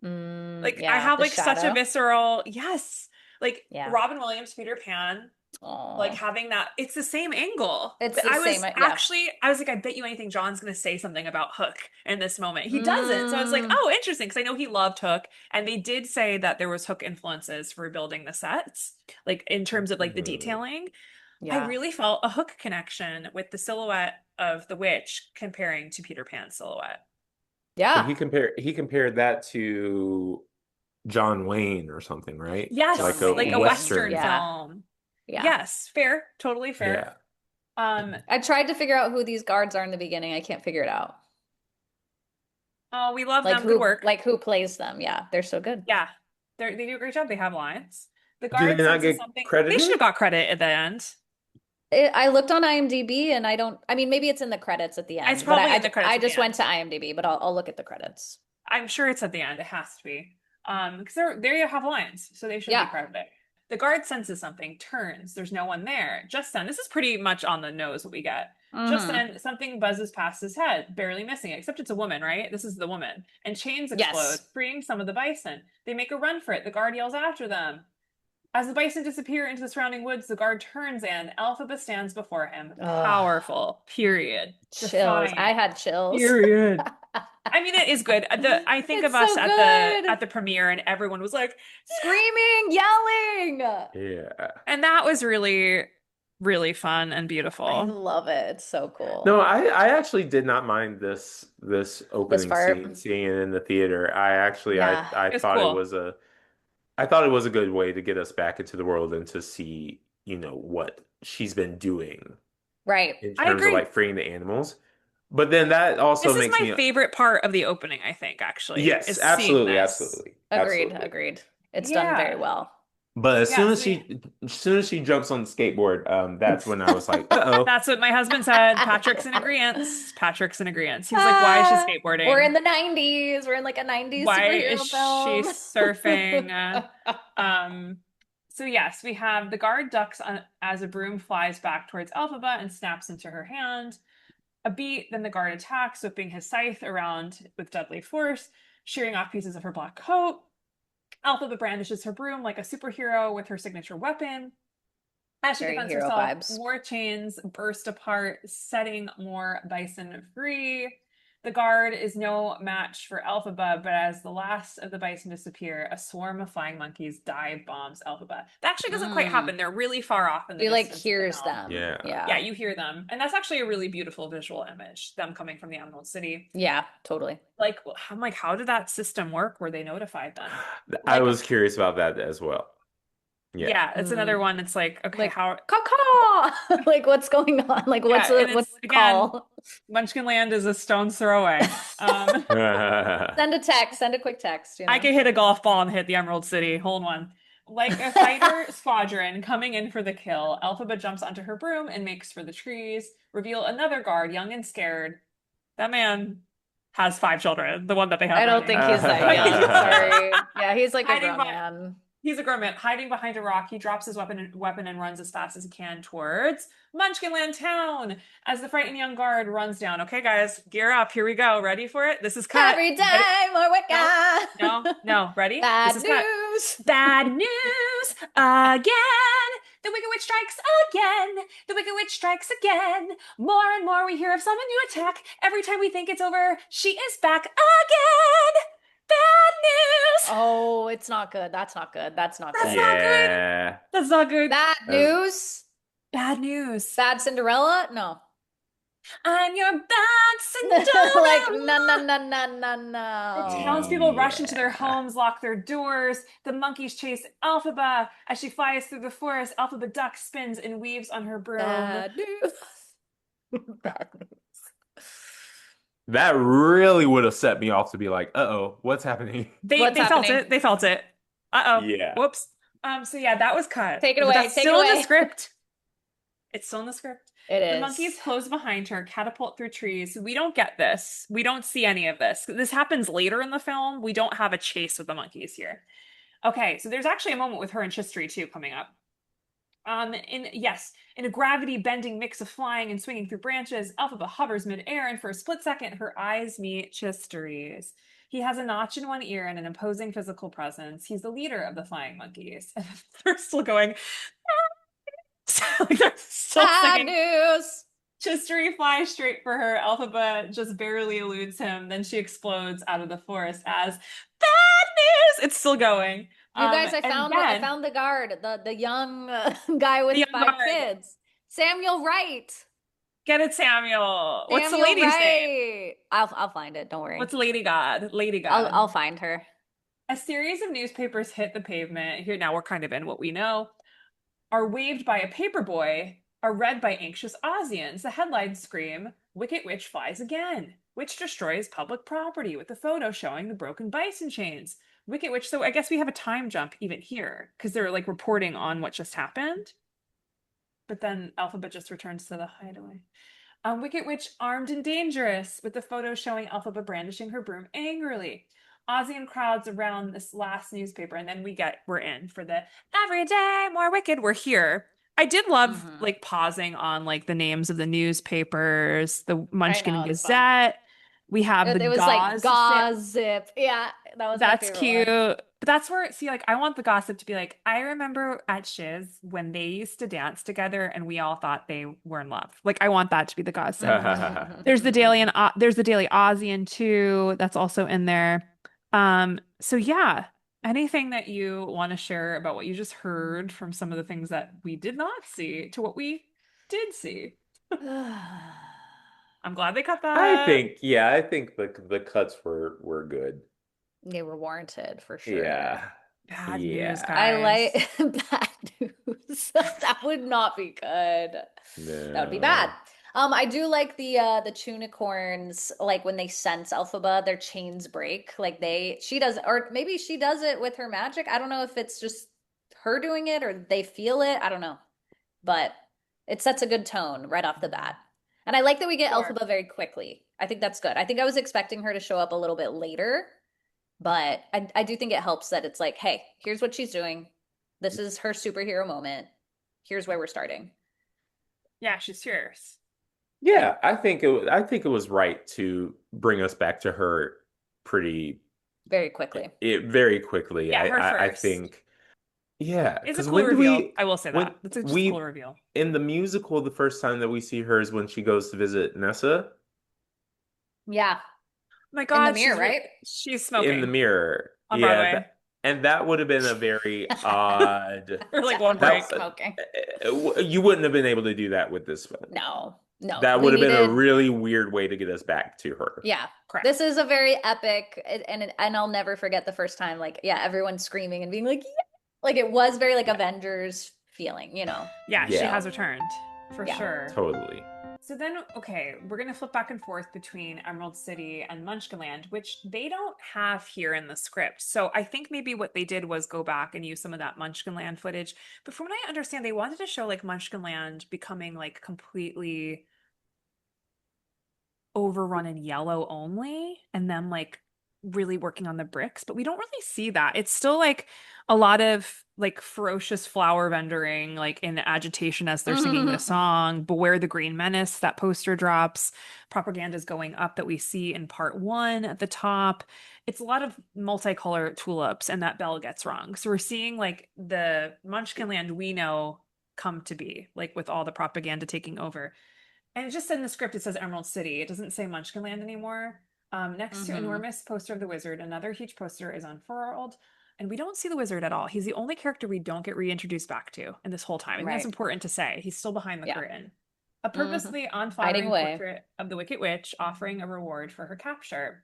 Like I Yeah, have the like such a shadow. visceral, yes. Like Yeah. Robin Williams, Peter Pan, like Aw. having that, it's the same angle. It's But the I was same, yeah. actually, I was like, I bet you anything John's gonna say something about Hook in this moment. He doesn't. So I was like, oh, interesting, because I know he loved Hook. And they did say that there was Hook influences for building the sets, like in terms of like the detailing. I Yeah. really felt a Hook connection with the silhouette of the witch comparing to Peter Pan's silhouette. But Yeah. he compared that to John Wayne or something, right? Yes, Like John a like a Wayne. Western Yeah. film. Yeah. Yes, fair, totally fair. Yeah. I tried to figure out who these guards are in the beginning. I can't figure it out. Oh, we love Like them. Good work. who plays them. Yeah, they're so good. Yeah, they do a great job. They have lines. The Do guard they not senses get something. They credited? should have got credit at the end. I looked on IMDb and I mean, maybe it's in the credits at the end, It's but probably in the credits I at the just went end. to IMDb, but I'll look at the credits. I'm sure it's at the end. It has to be. Because there you have lines, so they should Yeah. be credited. The guard senses something, turns. There's no one there. Just then, this is pretty much on the nose what we get. Just Mhm. then, something buzzes past his head, barely missing it, except it's a woman, right? This is the woman. And chains explode, Yes. freeing some of the bison. They make a run for it. The guard yells after them. As the bison disappear into the surrounding woods, the guard turns and Elphaba stands before him. Ugh. Powerful. Period. Chills. Defiant. I had chills. Period. I mean, it is good. I think It's of us so at good. the premiere, and everyone was like Screaming, yelling. Yeah. and that was really, really fun and I beautiful. love it. It's so cool. No, I actually did not mind this opening part. scene, seeing it in the theater. Yeah. I It's thought it cool. was I thought it was a good way to get us back into the world and to see, what she's been doing Right. in I terms of agree. like freeing the animals. But then that also This is makes my me favorite part of the opening, I think, actually. Yes, is seeing absolutely, this. absolutely. Agreed. Absolutely. Agreed. It's done very well. But as soon Yeah, as she jumps on the skateboard, that's when I was like, uh-oh. that's what my husband said. Patrick's in agreement. Patrick's in agreement. He was like, why is she skateboarding? We're in the 90s. We're in like a 90s Why superhero is film. she surfing? So yes, we have the guard ducks as a broom flies back towards Elphaba and snaps into her hand. A beat, then the guard attacks, whipping his scythe around with deadly force, shearing off pieces of her black coat. Elphaba brandishes her broom like a superhero with her signature weapon. As she Very defends hero herself, vibes. more chains burst apart, setting more bison free. The guard is no match for Elphaba, but as the last of the bison disappear, a swarm of flying monkeys dive bombs Elphaba. That actually doesn't quite happen. They're really far off in the He like distance of the hears film. them. Yeah. Yeah, you hear them. And that's actually a really beautiful visual image, them coming from the Emerald City. Yeah, totally. Like, I'm like, how did that system work where they notified them? I Like, was curious about that as well. Yeah. yeah, it's another one. It's like, okay, Like, how caw. Like, what's going on? Like, what's Yeah, and what's it's, the again, call? Munchkin Land is a stone's throw away. Send a text, send a quick text, I could hit a golf ball and hit the Emerald City. Hold on. Like a fighter squadron coming in for the kill, Elphaba jumps onto her broom and makes for the trees, reveal another guard, young and scared. That man has 5 children, the one that they have I don't running. think he's that young. Sorry. Yeah, he's like a Hiding grown by- man. He's a grown man hiding behind a rock. He drops his weapon and runs as fast as he can towards Munchkinland Town as the frightened young guard runs down. Okay, guys, gear up. Here we go. Ready for it? This is cut. Every day more Wicca. No. Ready? Bad This is cut. news. Bad news again. The Wicked Witch strikes again. The Wicked Witch strikes again. More and more we hear of some new attack. Every time we think it's over, she is back again. Bad news. Oh, it's not good. That's not good. That's not That's good. not good. Yeah. That's not good. Bad news. Bad news. Bad Cinderella? No. I'm your bad Cinderella. Like, no. The townspeople rush into their Yeah. homes, lock their doors. The monkeys chase Elphaba. As she flies through the forest, Elphaba ducks, spins, and weaves on her broom. Bad news. Bad news. That really would have set me off to be like, uh-oh, what's happening? They What's felt happening? it. They felt it. Uh-oh. Yeah. Whoops. So yeah, that was cut. Take it But away, that's take it still in away. the script. It's still in the script. It The is. monkeys close behind her, catapult through trees. We don't get this. We don't see any of this. This happens later in the film. We don't have a chase with the monkeys here. Okay, so there's actually a moment with her and Chistery too coming up. In a gravity bending mix of flying and swinging through branches, Elphaba hovers midair, and for a split second, her eyes meet Chistery's. He has a notch in one ear and an imposing physical presence. He's the leader of the flying monkeys. And they're still going. Like they're still Bad singing. news. Chistery flies straight for her. Elphaba just barely eludes him. Then she explodes out of the forest as bad news. It's still going. You guys, I and found then- the guard, the young guy with The young 5 guard. kids. Samuel Wright. Get it, Samuel. What's the Samuel lady's name? Wright. I'll find it. Don't worry. What's Lady God? Lady God. I'll find her. A series of newspapers hit the pavement. Here now we're kind of in what we know. Are waved by a paperboy. Are read by anxious Aussians. The headlines scream, "Wicked Witch flies again. Witch destroys public property," with the photo showing the broken bison chains. Wicked Witch. So I guess we have a time jump even here because they're like reporting on what just happened. But then Elphaba just returns to the hideaway. Wicked Witch armed and dangerous, with the photo showing Elphaba brandishing her broom angrily. Aussian crowds around this last newspaper, and then we're in for the every day more wicked. We're here. I did love like pausing on like the names of the newspapers, the Munchkin it was fun. Gazette. We have the It was like gossip. Yeah, that was my That's favorite cute. one. But that's where, see, like, I want the gossip to be like, I remember at Shiz when they used to dance together and we all thought they were in love. Like, I want that to be the gossip. There's the Daily and there's the Daily Aussian too. That's also in there. So yeah, anything that you want to share about what you just heard from some of the things that we did not see to what we did see? I'm glad they cut that. I think the cuts were good. They were warranted for sure. Yeah. Bad Yeah. news, I guys. like bad news. That would not be good. That would be bad. I do like the tunicorns, like when they sense Elphaba, their chains break. Like she does, or maybe she does it with her magic. I don't know if it's just her doing it or they feel it. I don't know. But it sets a good tone right off the bat. And I like that we get Sure. Elphaba very quickly. I think that's good. I think I was expecting her to show up a little bit later, but I do think it helps that it's like, hey, here's what she's doing. This is her superhero moment. Here's where we're starting. Yeah, she's fierce. Yeah, I think it was right to bring us back to her pretty Very quickly. very quickly. Yeah, her I first. think yeah, It's a 'cause cool when do reveal. I will say when that. It's just a we- cool reveal. in the musical, the first time that we see her is when she goes to visit Nessa. Yeah. My In the God, mirror, right? she's in the smoking mirror. on Yeah, Broadway and that would have been a very odd. for like one Definitely break. That smoking. you wouldn't have been able to do that with this film. No, no. That We would have been a needed, really weird way to get us back to her. yeah. Correct. This is a very epic, and I'll never forget the first time, like, yeah, everyone screaming and being like, yeah. Like it was very like Yeah. Avengers feeling, you know. Yeah, she Yeah. has returned for Yeah. sure. Totally. So then, okay, we're gonna flip back and forth between Emerald City and Munchkinland, which they don't have here in the script. So I think maybe what they did was go back and use some of that Munchkinland footage. But from what I understand, they wanted to show like Munchkinland becoming like completely overrun in yellow only, and then like really working on the bricks, but we don't really see that. It's still like a lot of like ferocious flower vendoring, like in agitation as they're singing the song. Beware the Green Menace, that poster drops. Propaganda's going up that we see in part one at the top. It's a lot of multicolor tulips, and that bell gets rung. So we're seeing like the Munchkinland we know come to be, like with all the propaganda taking over. And it just said in the script, it says Emerald City. It doesn't say Munchkinland anymore. Next to enormous poster of the wizard, another huge poster is unfurled. And we don't see the wizard at all. He's the only character we don't get reintroduced back to in this whole time. I think that's Right. important to say. He's still behind the Yeah. curtain. A Mhm. purposely Hiding unflattering away. portrait of the Wicked Witch offering a reward for her capture.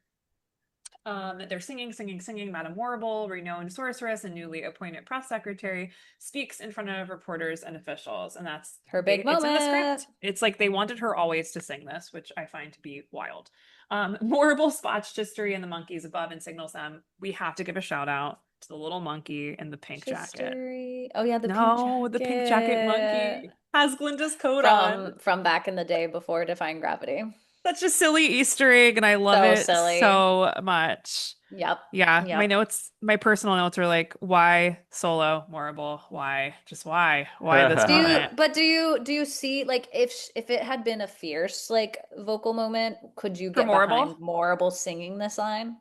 They're singing, singing, singing. Madame Horrible, renowned sorceress and newly appointed press secretary, speaks in front of reporters and officials, and that's Her big it's in the moment. script. It's like they wanted her always to sing this, which I find to be wild. Horrible spots Chistery and the monkeys above and signals them. We have to give a shout out to the little monkey in the pink jacket. Chistery. Oh yeah, the No, pink the pink jacket jacket. monkey has Glinda's coat on. From back in the day before Defying Gravity. Such a silly Easter egg, and I love So it silly. so much. Yep. Yeah, my Yep. notes, my personal notes are like, why Solo, Morrible? Why? Just why? Why this Do you moment? but do you see like if it had been a fierce like vocal moment, could you For get Morrible? behind Morrible singing this line?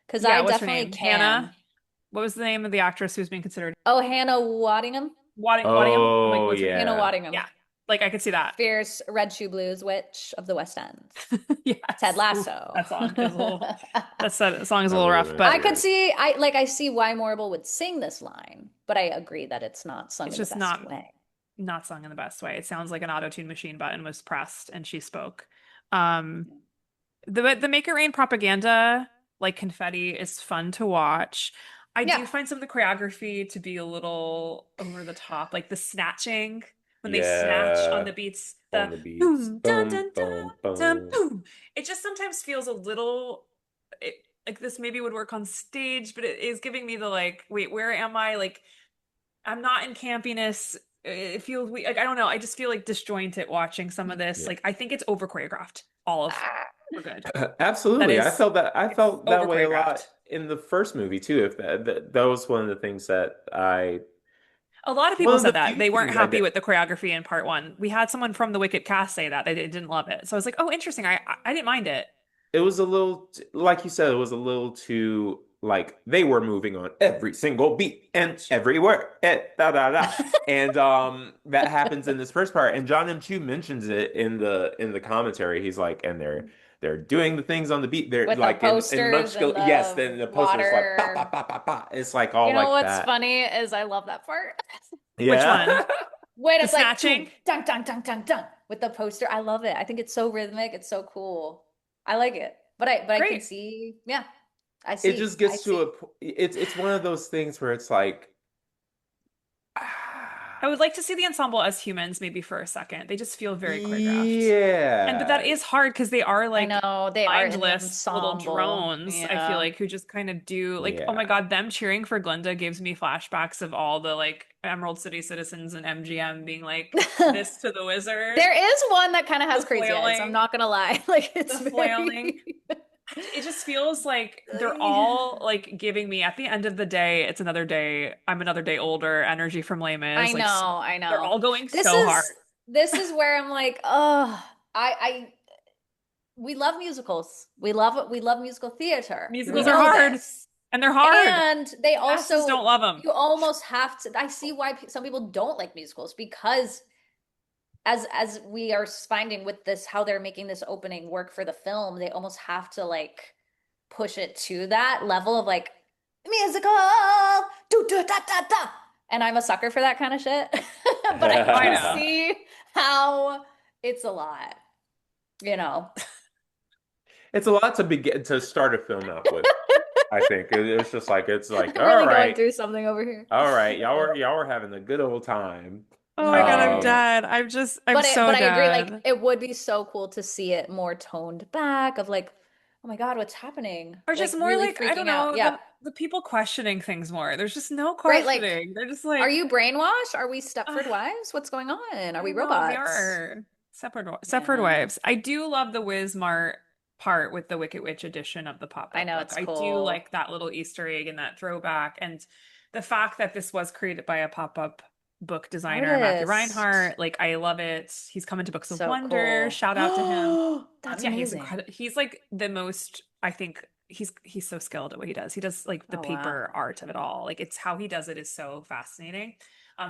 Because Yeah, I what's her definitely name? can. Hannah? What was the name of the actress who's being considered? Oh, Hannah Waddingham? Waddingham? Like, Oh what's her name? Hannah yeah. Waddingham. Yeah, like I could see that. Fierce Red Shoe Blues witch of the West End. Yes. Ted Oof, Lasso. that song is a little, that song is a That little would have rough, been but I could great. see I see why Morrible would sing this line, but I agree that it's not sung it's in the just best way. not sung in the best way. It sounds like an auto-tune machine button was pressed and she spoke. Um, the Make It Rain propaganda, like confetti, is fun to watch. I do Yeah. find some of the choreography to be a little over the top, like the snatching when they snatch on Yeah. the beats, On the the beats. boom, dun, Boom, dun, boom, dun, dun, boom. boom. It just sometimes feels a little like this maybe would work on stage, but it is giving me the like, wait, where am I? Like, I'm not in campiness. It feels like I don't know. I just feel like disjointed watching some of this. Yeah. Like I think it's over choreographed. All of we're good. That Absolutely. is, I it's felt over that way a choreographed. lot in the first movie too. If that was one of the things that A lot of one people of the said that few they weren't things I happy did. with the choreography in part one. We had someone from the Wicked cast say that they didn't love it. So I was like, oh, interesting. I didn't mind it. It was a little, like you said, it was a little too like they were moving on every single beat and every word, da da da, and that happens in this first part. And John M. Chu mentions it in the commentary. He's like, and they're doing the things on the beat. They're With the like in posters and Munchkin, yes. the Then the poster is like ba ba water. ba ba ba. It's like all You know like what's that. funny is I love that part. Which one? Yeah. When The it's like snatching? dun dun dun dun dun with the poster. I love it. I think it's so rhythmic. It's so cool. I like it. But I can Great. see, yeah. It just I gets to see. it's one of those things where it's like I would like to see the ensemble as humans maybe for a second. They just feel very choreographed. But that yeah. is hard because they are I like know they are in the mindless little ensemble. drones, I feel Yeah. like, who just kind of do like, oh my Yeah. God, them cheering for Glinda gives me flashbacks of all the like Emerald City citizens and MGM being like this to the wizard. There is one that kind of has The crazy eyes. I'm flailing. not gonna lie. Like it's The flailing. It just feels like they're all like giving me at the end of the day, it's another day, I'm another day older, energy from Les Mis. I Like know, I they're know. all going This so hard. is this is where I'm like, oh, I we love musicals. We love musical theater. We Musicals are know hard. this. And they're hard. And they Masses also don't love them. you almost have to I see why some people don't like musicals because as we are finding with this how they're making this opening work for the film, they almost have to like push it to that level of like musical, do do da da da. And I'm a sucker for that kind of shit. But I I can know. see how it's a lot, you know. It's a lot to begin to start a film out with. I think it's just like it's like I'm really all going right, through something over here. all right, y'all were having a good old time. Oh my God, I'm Right. Um, dead. I'm so But I agree, like dead. it would be so cool to see it more toned back of like, oh my God, what's happening? Or Like just more really like, I don't freaking out. know, Yeah. the people questioning things more. There's just no Right, like, questioning. They're just are like, you brainwashed? Are we Stepford "Ugh, wives? What's going on? Are I we love robots? your Separate Yeah. Wives. I do love the Wismart part with the Wicked Witch edition of the I pop-up know book. it's I do cool. like that little Easter egg and that throwback, and the fact that this was created by a pop-up book designer, Matthew Artist. Reinhardt. Like, I love it. He's coming to Books of So Wonder. cool. Shout out to him. That's Yeah, he's amazing. incredible. He's like the most, I think he's so skilled at what he does. He does like the Oh wow. paper art of it all. Like, it's how he does it is so fascinating.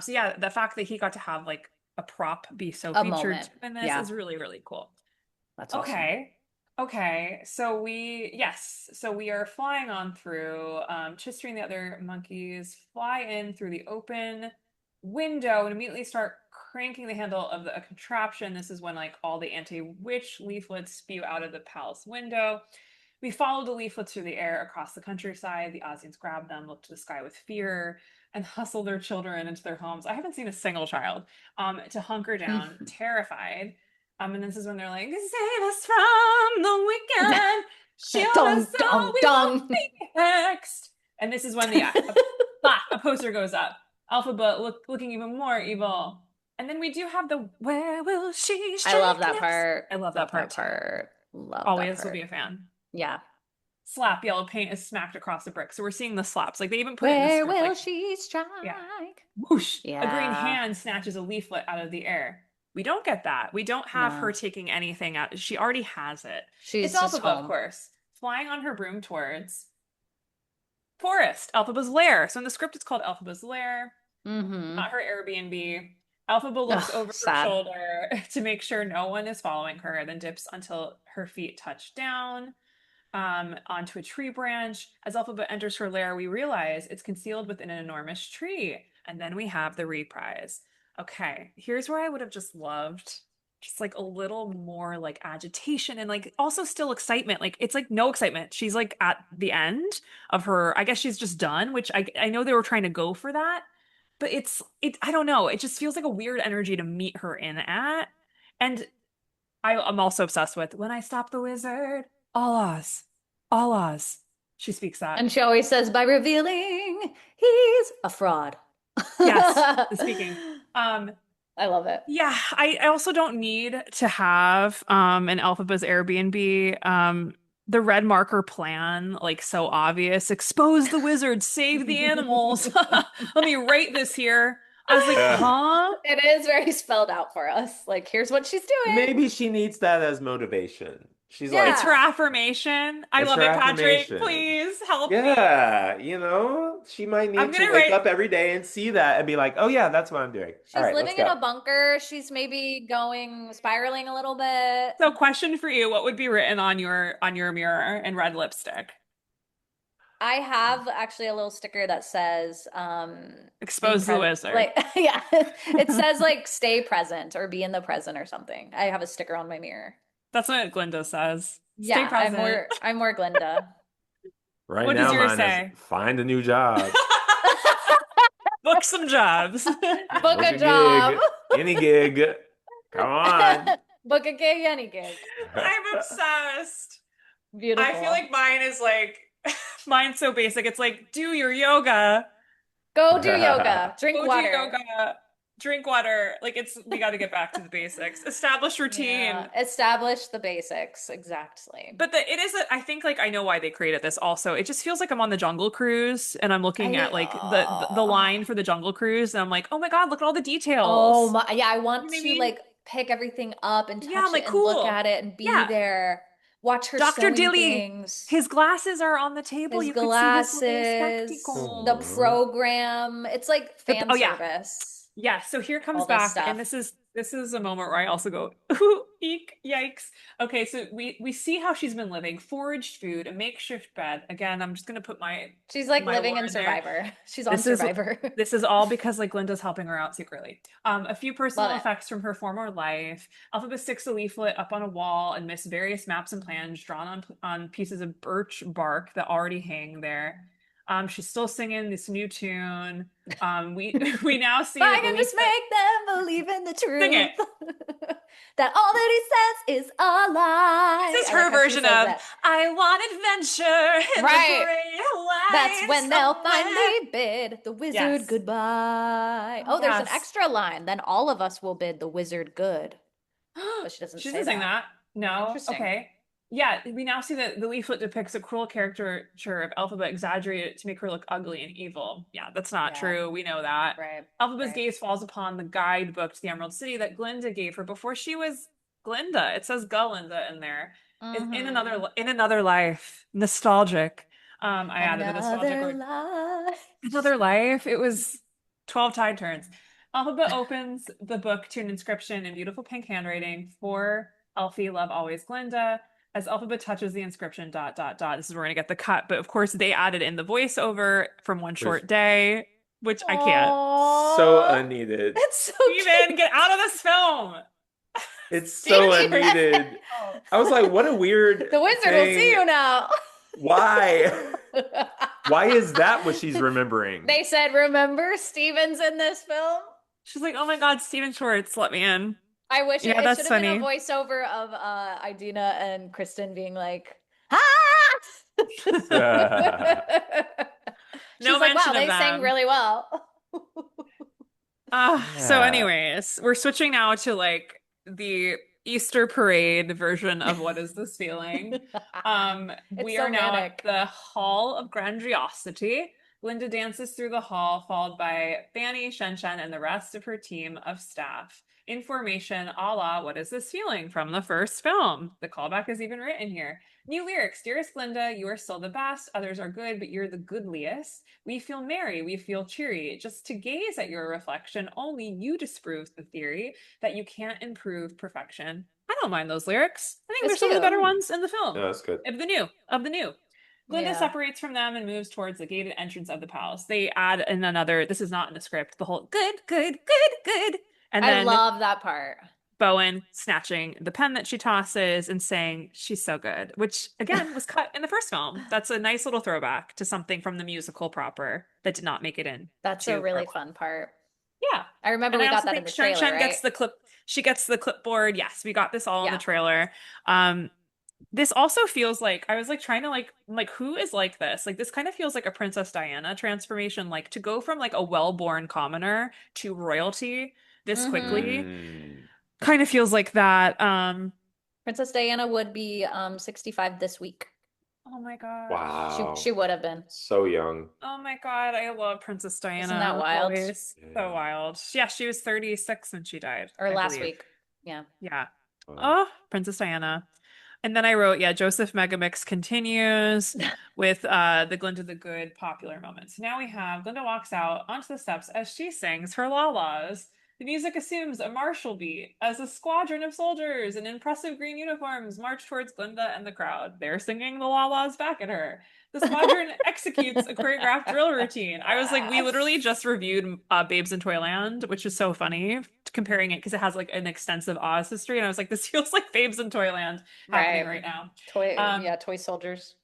So yeah, the fact that he got to have like a prop be so A featured moment. in this Yeah, is really, really cool. that's awesome. Okay. Okay. So we are flying on through. Chistry and the other monkeys fly in through the open window and immediately start cranking the handle of a contraption. This is when like all the anti-witch leaflets spew out of the palace window. We follow the leaflets through the air across the countryside. The Ozians grab them, look to the sky with fear, and hustle their children into their homes. I haven't seen a single child to hunker down, terrified. And this is when they're like, save us from the wicked, shield us Dong, so dong, we won't dong. be hexed. And this is when a poster goes up. Alphabet looking even more evil. And then we do have the where will she I love strike that next? part. I love that part too. Love that Always will be part. a fan. Yeah. Slap, yellow paint is smacked across the brick. So we're seeing the slaps. Like, they even put it in the Where script. will Like, she strike? yeah, whoosh, a green Yeah. hand snatches a leaflet out of the air. We don't get that. We don't have her No. taking anything out. She already has it. It's She's just Elphaba, of home. course, flying on her broom towards Forest, Elphaba's lair. So in the script, it's called Elphaba's lair, Mm-hmm. not her Airbnb. Elphaba looks Ugh, over her sad. shoulder to make sure no one is following her, then dips until her feet touch down onto a tree branch. As Elphaba enters her lair, we realize it's concealed within an enormous tree. And then we have the reprise. Okay, here's where I would have just loved just like a little more like agitation and like also still excitement. Like, it's like no excitement. She's like at the end of her, I guess she's just done, which I know they were trying to go for that, but I don't know. It just feels like a weird energy to meet her in at. And I'm also obsessed with when I stop the wizard, all Oz, all Oz. She speaks that. And she always says, by revealing he's a fraud. Yes, the speaking. I love it. Yeah, I also don't need to have an Elphaba's Airbnb the red marker plan like so obvious. Expose the wizard, save the animals. Let me rate this here. I was like, huh? It is very spelled out for us. Like, here's what she's doing. maybe she needs that as motivation. She's Yeah. It's her affirmation. I it's love her it, Patrick. affirmation. Please help me. Yeah, she might I'm need to gonna wake write. up every day and see that and be like, oh yeah, that's what I'm doing. All She's right, let's living in go. a bunker. She's maybe spiraling a little bit. So, question for you: what would be written on your mirror in red lipstick? I have actually a little sticker that says Expose the wizard. like yeah, it says like stay present or be in the present or something. I have a sticker on my mirror. That's what Glinda says. Stay Yeah, present. I'm more Glinda. Right What does now, yours mine say? is find a new job. Book some jobs. Book a job. gig, any gig. Come on. Book a gig, any gig. I'm obsessed. Beautiful. I feel like mine is like mine's so basic. It's like do your yoga, go do yoga, drink go do water. yoga, drink water. Like, we got to get back to the basics. Establish routine. Yeah, establish the basics exactly. But I think like I know why they created this also. It just feels like I'm on the Jungle Cruise and I'm looking at like the line for the Jungle Cruise and I'm like, "Oh my God, look at all the details." Oh my, yeah, I want You know what I to mean? like pick everything up and Yeah, touch I'm like, it and look cool. at it and be Yeah. there. Watch her Dr. sewing Dilly, things. his glasses are on the table. His You could see his little glasses, spectacles. the program. It's like fan oh, yeah. service. Yeah, so here comes all this back, and stuff. this is a moment where I also go, ooh, eek, yikes. Okay, so we see how she's been living, foraged food, a makeshift bed. Again, I'm just gonna put She's like my living lore in in there. Survivor. She's on This is Survivor. this is all because like Glinda's helping her out secretly. A few Love personal it. effects from her former life. Alphaba sticks a leaflet up on a wall and lists various maps and plans drawn on pieces of birch bark that already hang there. She's still singing this new tune. We we now see I that the can just leaflet. make them believe in the Sing it. truth. That all that he says is a lie. This is I like her how she version says of that. I want adventure in the Right. great That's wide when they'll somewhere. finally bid the wizard Yes. goodbye. Oh, there's an Yes. extra line. Then all of us will bid the wizard good. But she doesn't She say doesn't sing that. that. No. Interesting. Okay. Yeah, we now see that the leaflet depicts a cruel caricature of Elphaba exaggerated to make her look ugly and evil. Yeah, that's not Yeah. true. We know that. Right. Elphaba's Right. gaze falls upon the guidebook to the Emerald City that Glinda gave her before she was Glinda. It says Galinda in there. It's Mm-hmm. in another life. Nostalgic. I added a nostalgic Another word. life. Another life. It was 12 tide turns. Alphaba opens the book to an inscription in beautiful pink handwriting for Elfie, love always Glinda. As Alphaba touches the inscription, dot, dot, dot. This is where we're going to get the cut. But of course, they added in the voiceover from One Which Short Day, which I can't. so Oh, unneeded. it's so Steven, cute. get out of this film. It's so Steven, unneeded. I was like, what a weird The wizard will see thing. you now. Why? Why is that what she's remembering? They said, remember Steven's in this film? she's like, oh my God, Steven Schwartz, let me in. I wish Yeah, it should that's have been a funny. voiceover of Idina and Kristen being like, ah! No She's like, wow, mention of they sang them. really well. So Yeah. anyways, we're switching now to like the Easter parade version of What Is This Feeling? It's We so are now at manic. the Hall of Grandiosity. Glinda dances through the hall, followed by Fanny, Shen Shen, and the rest of her team of staff. In formation, a la What Is This Feeling from the first film. The callback is even written here. New lyrics. Dearest Glinda, you are still the best. Others are good, but you're the goodliest. We feel merry, we feel cheery. Just to gaze at your reflection, only you disprove the theory that you can't improve perfection. I don't mind those lyrics. I think It's they're some of the cute. better Hmm. ones in the film. No, that's good. Of the new. Glinda Yeah. separates from them and moves towards the gated entrance of the palace. They add in another, this is not in the script, the whole good, good, good, good. And I then love that part. Bowen snatching the pen that she tosses and saying, she's so good, which again was cut in the first film. That's a nice little throwback to something from the musical proper that did not make it in That's a to really part one. fun part. Yeah. I remember And we I got also that in think the Shen trailer, Shen right? gets the clip, she gets the clipboard. Yes, we got this all in the Yeah. trailer. This also feels like I was like trying to like who is like this? Like this kind of feels like a Princess Diana transformation, like to go from like a well-born commoner to royalty this Mm-hmm. quickly Mm. kind of feels like that. Princess Diana would be 65 this week. Oh my gosh. She Wow. would have been. So young. Oh my God, I love Princess Isn't that Diana. wild? Always so Yeah. wild. Yeah, she was 36 when she died, Or I last believe. week. Yeah. Yeah. Wow. Oh, Princess Diana. And then I wrote, yeah, Joseph Megamix continues with the Glinda the Good popular moments. Now we have Glinda walks out onto the steps as she sings her la-las. The music assumes a martial beat as a squadron of soldiers in impressive green uniforms march towards Glinda and the crowd. They're singing the la-las back at her. The squadron executes a choreographed drill routine. I was like, we literally just reviewed Babes in Toyland, which is so funny comparing it because it has like an extensive Oz history. And I was like, this feels like Babes in Toyland happening Right. right now. Toy soldiers.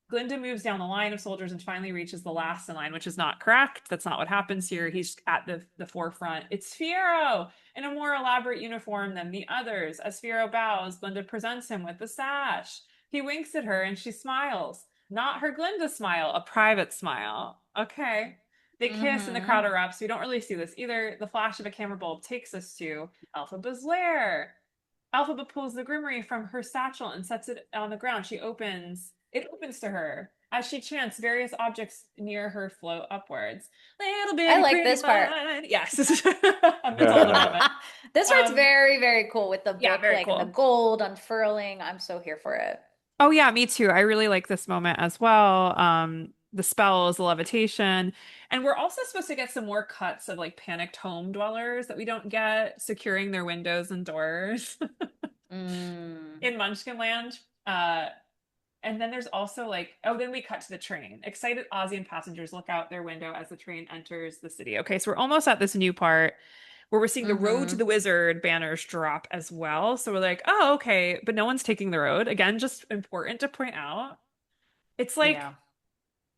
Glinda moves down the line of soldiers and finally reaches the last in line, which is not correct. That's not what happens here. He's at the forefront. It's Fiero in a more elaborate uniform than the others. As Fiero bows, Glinda presents him with the sash. He winks at her and she smiles. Not her Glinda smile, a private smile. Okay. They kiss and the crowd Mm-hmm. erupts. We don't really see this either. The flash of a camera bulb takes us to Elphaba's lair. Elphaba pulls the grimoire from her satchel and sets it on the ground. It opens to her. As she chants, various objects near her float upwards. Little I bitty like pretty this part. bud. Yes, a Matilda moment. This part's Um, very, very cool with the yeah, book, very like and the cool. gold unfurling. I'm so here for it. Oh yeah, me too. I really like this moment as well. the spells, the levitation. And we're also supposed to get some more cuts of like panicked home dwellers that we don't get, securing their windows and doors Mm. in Munchkinland. And then there's also like, oh, then we cut to the train. Excited Ozian passengers look out their window as the train enters the city. Okay, so we're almost at this new part where we're seeing the Road to Mm-hmm. the Wizard banners drop as well. So we're like, oh, okay, but no one's taking the road. Again, just important to point out. It's like Yeah.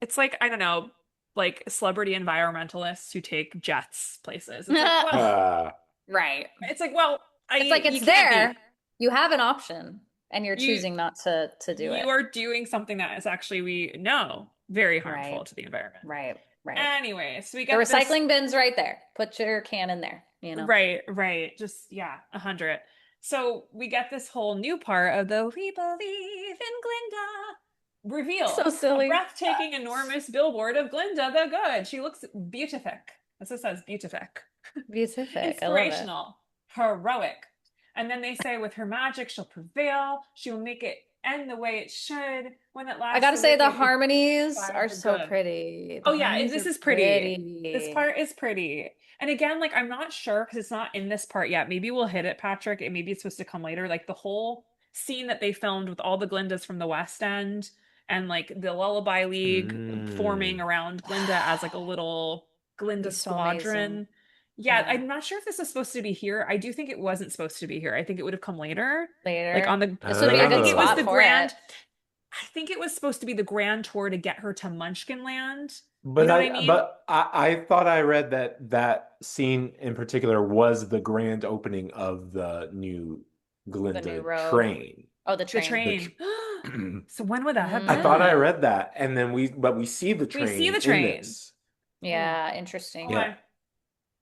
it's like, I don't know, like celebrity environmentalists who take jets places. It's like, well, Right. it's like, well, It's like you it's can't there. be. You have an option and you're You choosing not to do it. you are doing something that is actually, we know, very harmful Right. to the environment. Right. Right. Anyway, so we The get this. recycling bin's right there. Put your can in there, you know. Right. Just, yeah, 100. So we get this whole new part of the "We believe in Glinda" reveal. So A silly. breathtaking, enormous billboard of Glinda the Good. She looks beatific. That's what it says, beatific. Beatific. I love it. Inspirational, heroic. And then they say with her magic, she'll prevail. She will make it end the way it should. When at last I gotta say the wicked is harmonies by are the so good. pretty. The Oh yeah, harmonies this are is pretty. This part is pretty. And again, like I'm not sure because it's not in this part yet. Maybe we'll hit it, Patrick, and maybe it's supposed to come later. Like the whole scene that they filmed with all the Glindas from the West End and like the Lullaby League forming around Glinda as like a little Glinda It's so amazing. squadron. Yeah, Yeah. I'm not sure if this is supposed to be here. I do think it wasn't supposed to be here. I think it would have come later. Later. Like on the This would be like a I good think it was spot the for grand it. I think it was supposed to be the grand tour to get her to Munchkinland. But You know what I mean? I thought I read that that scene in particular was the grand opening of the new Glinda road. train. Oh, the The train. train. So when would that have I been? thought I read that, and then we see the train. We see the in train. this. Yeah, interesting. Yeah. Okay.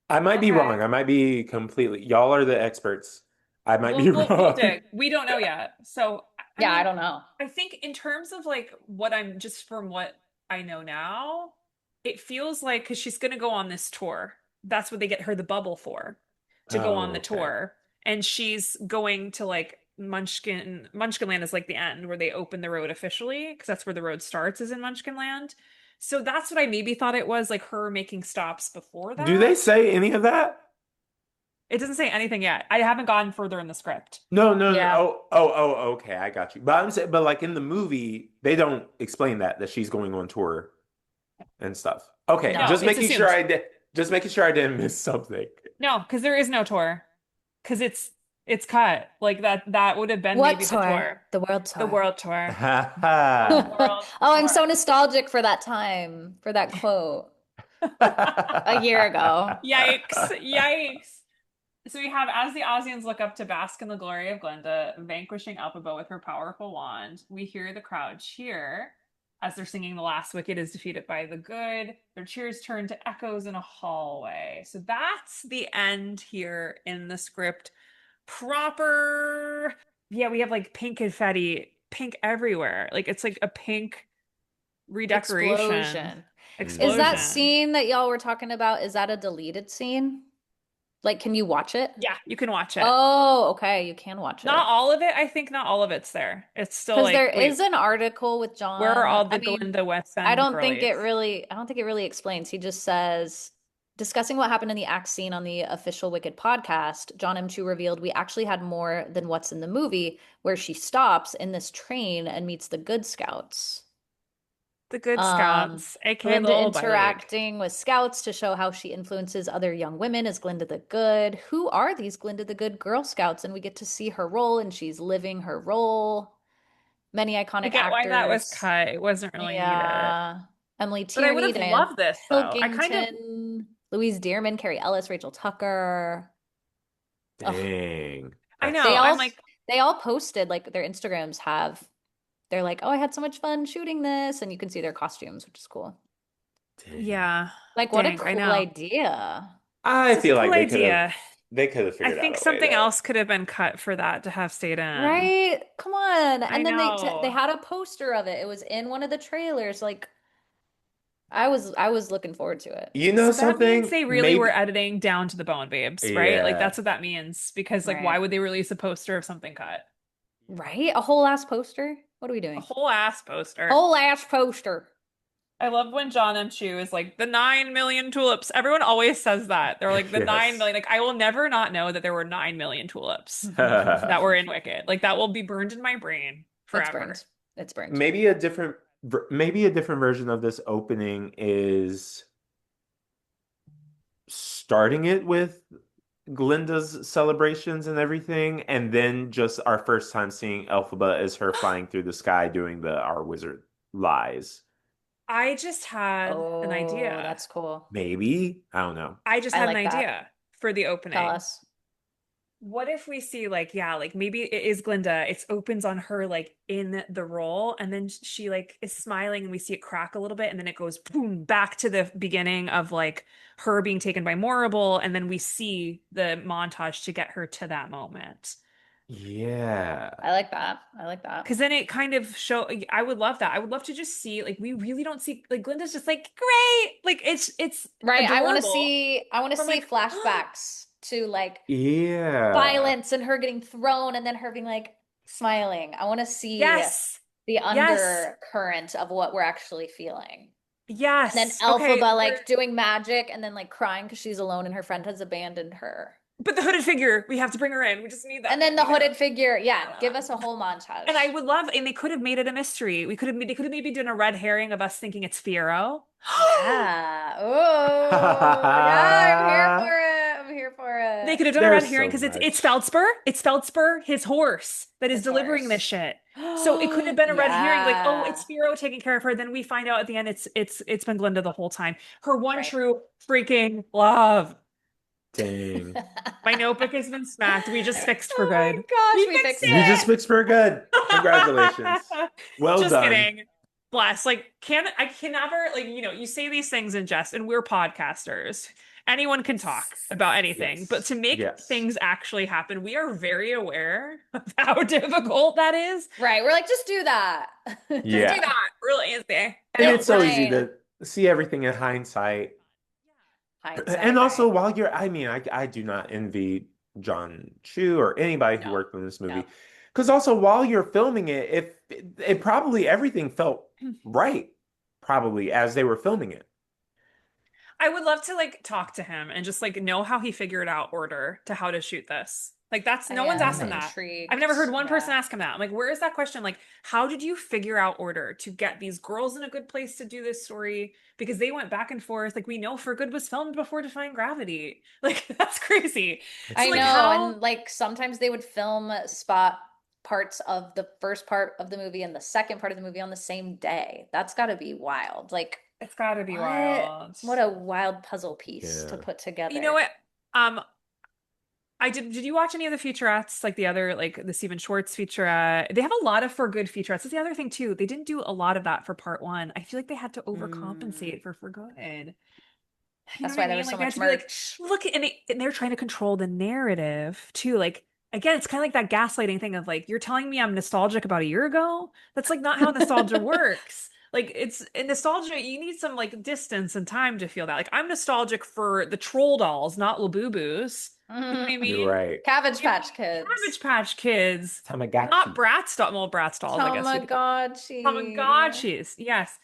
I might be Okay. wrong. I might be completely. Y'all are the experts. I might be We'll wrong. dig. We don't know yet. So Yeah, I mean, don't know. I think in terms of like what I'm just from what I know now, it feels like because she's gonna go on this tour. That's what they get her the bubble for, to go on the okay. tour. And she's going to like Munchkinland is like the end where they open the road officially, because that's where the road starts, is in Munchkinland. So that's what I maybe thought it was, like her making stops before that. Do they say any of that? It doesn't say anything yet. I haven't gone further in the script. No. Yeah. Oh. Okay, I got you. But I'm saying, but like in the movie, they don't explain that she's going on tour and stuff. Okay, No. just It's making sure assumed. just making sure I didn't miss something. No, because there is no tour. Because it's cut. Like that would have been What maybe tour? the tour. The world tour. The world tour. Ha ha. World Oh, I'm so tour. nostalgic for that time, for that quote a year ago. Yikes. So we have, as the Ozians look up to bask in the glory of Glinda, vanquishing Elphaba with her powerful wand, we hear the crowd cheer as they're singing "The Last Wicked is defeated by the good." Their cheers turn to echoes in a hallway. So that's the end here in the script. Proper. Yeah, we have like pink confetti, pink everywhere. Like it's like a pink redecoration. Explosion. Explosion. Is that scene that y'all were talking about, is that a deleted scene? Like, can you watch it? Yeah, you can watch it. Oh, okay. You can watch it. Not all of it. I think not all of it's there. It's still Because like, there wait, is an article with John. where are all the I mean, Glinda West End I don't think it girlies? really explains. He just says, discussing what happened in the act scene on the official Wicked podcast, John M. Chu revealed we actually had more than what's in the movie, where she stops in this train and meets the Good Scouts. The Good Scouts, aka the Glinda Lullaby League. interacting with scouts to show how she influences other young women as Glinda the Good. Who are these Glinda the Good Girl Scouts? And we get to see her role, and she's living her role. Many iconic I get actors. why that was cut. It wasn't really needed. Yeah. Emily But I would Tierney, have Diane loved this though. I kind of Pilkington, Louise Dearman, Carrie Ellis, Rachel Tucker. Ugh. Dang. I know. They all I'm like, they all posted, like, their Instagrams have, they're like, oh, I had so much fun shooting this, and you can see their costumes, which is cool. Dang. yeah. Like, what a Dang, I cool know. idea. I It's a feel like cool idea. they could have I figured think out a way something to. else could have been cut for that to have stayed in. Right? Come on. I And then know. they had a poster of it. It was in one of the trailers. Like, I was looking forward to it. You know So that means something? they really were Maybe. editing down to the bone, babes, right? Like Yeah. that's what that means. Because like, why Right. would they release a poster of something cut? Right? A whole ass poster? What are we A doing? whole ass poster. Whole ass poster. I love when John M. Chu is like the 9 million tulips. Everyone always says that. They're like the 9 Yes. million. Like I will never not know that there were 9 million tulips that were in Wicked. Like that will be burned in my brain It's forever. burned. It's burned. Maybe a different version of this opening is starting it with Glinda's celebrations and everything, and then just our first time seeing Elphaba as her flying through the sky doing the Our Wizard Lies. I just had an Oh, idea. that's cool. Maybe. I don't know. I just I had an like that. idea for the Tell opening. us. What if we see like, yeah, like maybe it is Glinda. It opens on her like in the role, and then she like is smiling and we see it crack a little bit, and then it goes boom back to the beginning of like her being taken by Morrible, and then we see the montage to get her to that moment. Yeah. I like that. I like that. Because then it kind of I would love that. I would love to just see like we really don't see like Glinda's just like great. Like it's Right. I want to adorable. see From, like, flashbacks to like Yeah. violence and her getting thrown and then her being like smiling. I want to see Yes. the Yes. undercurrent of what we're actually feeling. Yes. And then Okay. Elphaba like doing magic and then like crying because she's alone and her friend has abandoned her. But the hooded figure, we have to bring her in. We just need that. And then the hooded figure, yeah, give us a whole montage. And I would love, and they could have made it a mystery. They could have maybe done a red herring of us thinking it's Fiero. Yeah. Oh, yeah, I'm here for it. I'm here for it. They could have done a red There's herring so because it's much. Feldspur. It's Feldspur, his horse, that is His delivering this horse. shit. So it could have been a red herring, like, oh, Yeah. it's Fiero taking care of her. Then we find out at the end it's been Glinda the whole time. Her one Right. true freaking love. Dang. My notebook has been smacked. We just fixed for Oh my good. gosh, We fixed You just fixed for good. Congratulations. Well Just done. kidding. Bless. Like, I can never, like, you say these things in jest, and we're podcasters. Anyone can talk about anything, Yes. but to make Yes. things actually happen, we are very aware of how difficult that is. Right. We're like, just do that. Just Yeah. do that. Really easy. And Feel it's so easy fine. to see everything in hindsight. Hindsight, And also, right. while I mean, I do not envy John Chu or anybody who No. worked on this movie. No. Because also, while you're filming it, if it probably everything felt right, probably as they were filming it. I would love to like talk to him and just like know how he figured out order to how to shoot this. Like that's no one's asking that. Intrigued. I've never heard one person Yeah. ask him that. I'm like, where is that question? Like, how did you figure out order to get these girls in a good place to do this story? Because they went back and forth. Like we know For Good was filmed before Defying Gravity. Like that's crazy. I So, like, know, how- and like sometimes they would film spot parts of the first part of the movie and the second part of the movie on the same day. That's got to be wild. Like, It's got to be what? wild. What a wild puzzle piece to Yeah. put together. You know what? I did you watch any of the featurettes, like the other, like the Stephen Schwartz featurette? They have a lot of For Good featurettes. That's the other thing too. They didn't do a lot of that for part one. I feel like they had to overcompensate for Good. You know That's what why I there mean? was so Like they had much to be like, merch. look, and they're trying to control the narrative too. Like again, it's kind of like that gaslighting thing of like, you're telling me I'm nostalgic about a year ago. That's like not how nostalgia works. Like it's in nostalgia, you need some like distance and time to feel that. Like I'm nostalgic for the troll dolls, not Labubu's. You know what I mean? You're right. Cabbage Patch Kids. Cabbage Patch Kids. Tamagotchi. Not Bratz doll. Well, Bratz dolls, I guess. Tamagotchi. Tamagotchis. Yes.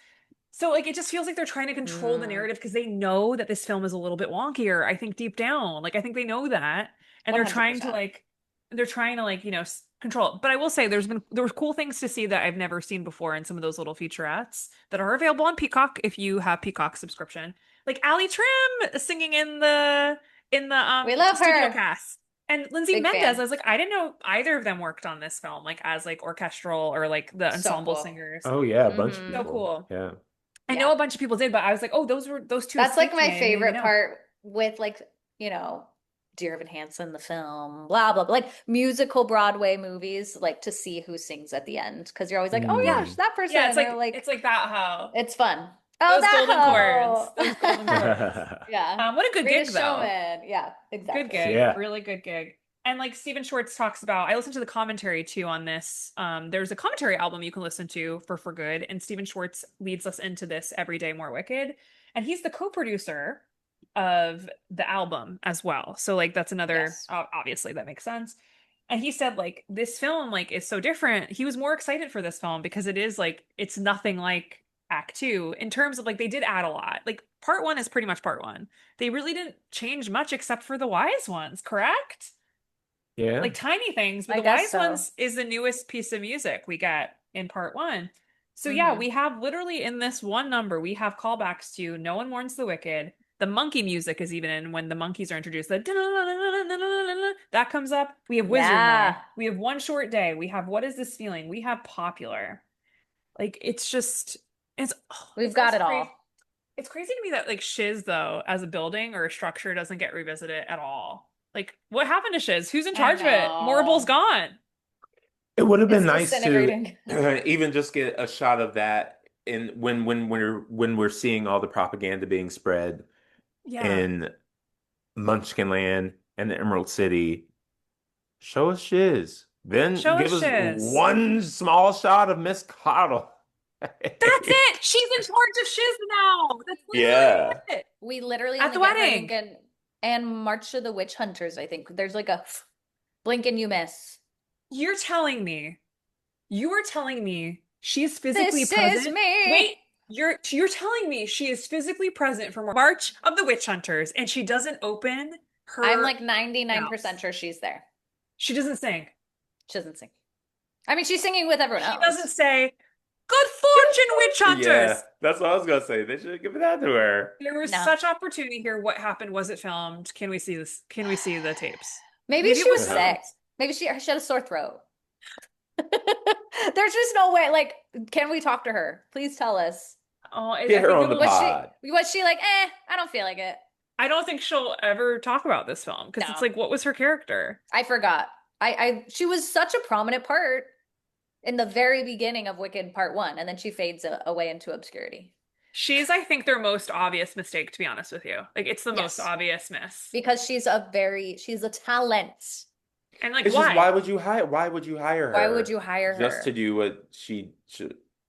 So like it just feels like they're trying to control the narrative because they know that this film is a little bit wonkier, I think deep down. Like I think they know that. And they're trying to 100%. control it. But I will say there were cool things to see that I've never seen before in some of those little featurettes that are available on Peacock if you have Peacock subscription. Like Ali Trim singing in the We love studio her. cast. And Lindsay Big Mendez, fan. I was like, I didn't know either of them worked on this film, like as like orchestral or like the So ensemble cool. singers. Oh yeah, a bunch of Mhm. So people. cool. Yeah. I know a bunch of people did, but I was like, oh, those two. That's like escaped my me. I didn't even favorite know. part with like, Dear Evan Hansen, the film, blah, blah, blah. Like musical Broadway movies, like to see who sings at the end. Because you're always like, oh Yeah. gosh, that person. Yeah, it's And they're like that how it's fun. Oh, those that golden hoe. chords. Those golden chords. Yeah. What a good Greatest gig though. Showman. Yeah, exactly. Good gig. Yeah. Really good gig. And like Stephen Schwartz talks about, I listened to the commentary too on this. There's a commentary album you can listen to for Good, and Stephen Schwartz leads us into this Every Day More Wicked, and he's the co-producer of the album as well. So like that's another Yes. obviously that makes sense. And he said like this film like is so different. He was more excited for this film because it is like it's nothing like Act Two in terms of like they did add a lot. Like part one is pretty much part one. They really didn't change much except for the wise ones, correct? Yeah. Like tiny things, but I the guess wise so. ones is the newest piece of music we get in part one. So yeah, Hmm. we have literally in this one number, we have callbacks to No One Mourns the Wicked. The monkey music is even in when the monkeys are introduced. That comes up. We have Wizard Yeah. May. We have One Short Day. We have What Is This Feeling? We have Popular. Like it's just We've it's got also it crazy. all. It's crazy to me that like Shiz though as a building or a structure doesn't get revisited at all. Like what happened to Shiz? Who's in I charge of it? Morable's know. gone. It would have been It's nice to disintegrating. even just get a shot of that in when we're seeing all the propaganda being spread Yeah. in Munchkinland and the Emerald City. Show us Shiz. Then Show us give us Shiz. one small shot of Miss Coddle. That's it. She's in charge of Shiz now. That's literally Yeah. it. We literally At only the get her, I think, wedding. in and March of the Witch Hunters, I think. There's like a blink and you miss. You're telling me. You are telling me she's physically This is present. me. Wait, you're telling me she is physically present for March of the Witch Hunters and she doesn't open I'm her like 99% mouth. sure she's there. She doesn't sing. She doesn't sing. I mean, she's singing with everyone She else. doesn't say, "Good fortune, witch Yeah, hunters." that's what I was gonna say. They should give that to her. There was No. such opportunity here. What happened? Was it filmed? Can we see this? Can we see the tapes? Maybe Maybe she it was was sick. filmed. Maybe she had a sore throat. There's just no way. Like, can we talk to her? Please tell us. Oh, Get I her think on the pod. Was she like, I don't feel like it. I don't think she'll ever talk about this film because it's No. like, what was her character? I forgot. She was such a prominent part in the very beginning of Wicked Part 1, and then she fades away into obscurity. She's, I think, their most obvious mistake, to be honest with you. Like, it's the most Yes. obvious miss. Because she's a talent. And like, It's just why? why would you hire her? Why would you hire just her? to do what she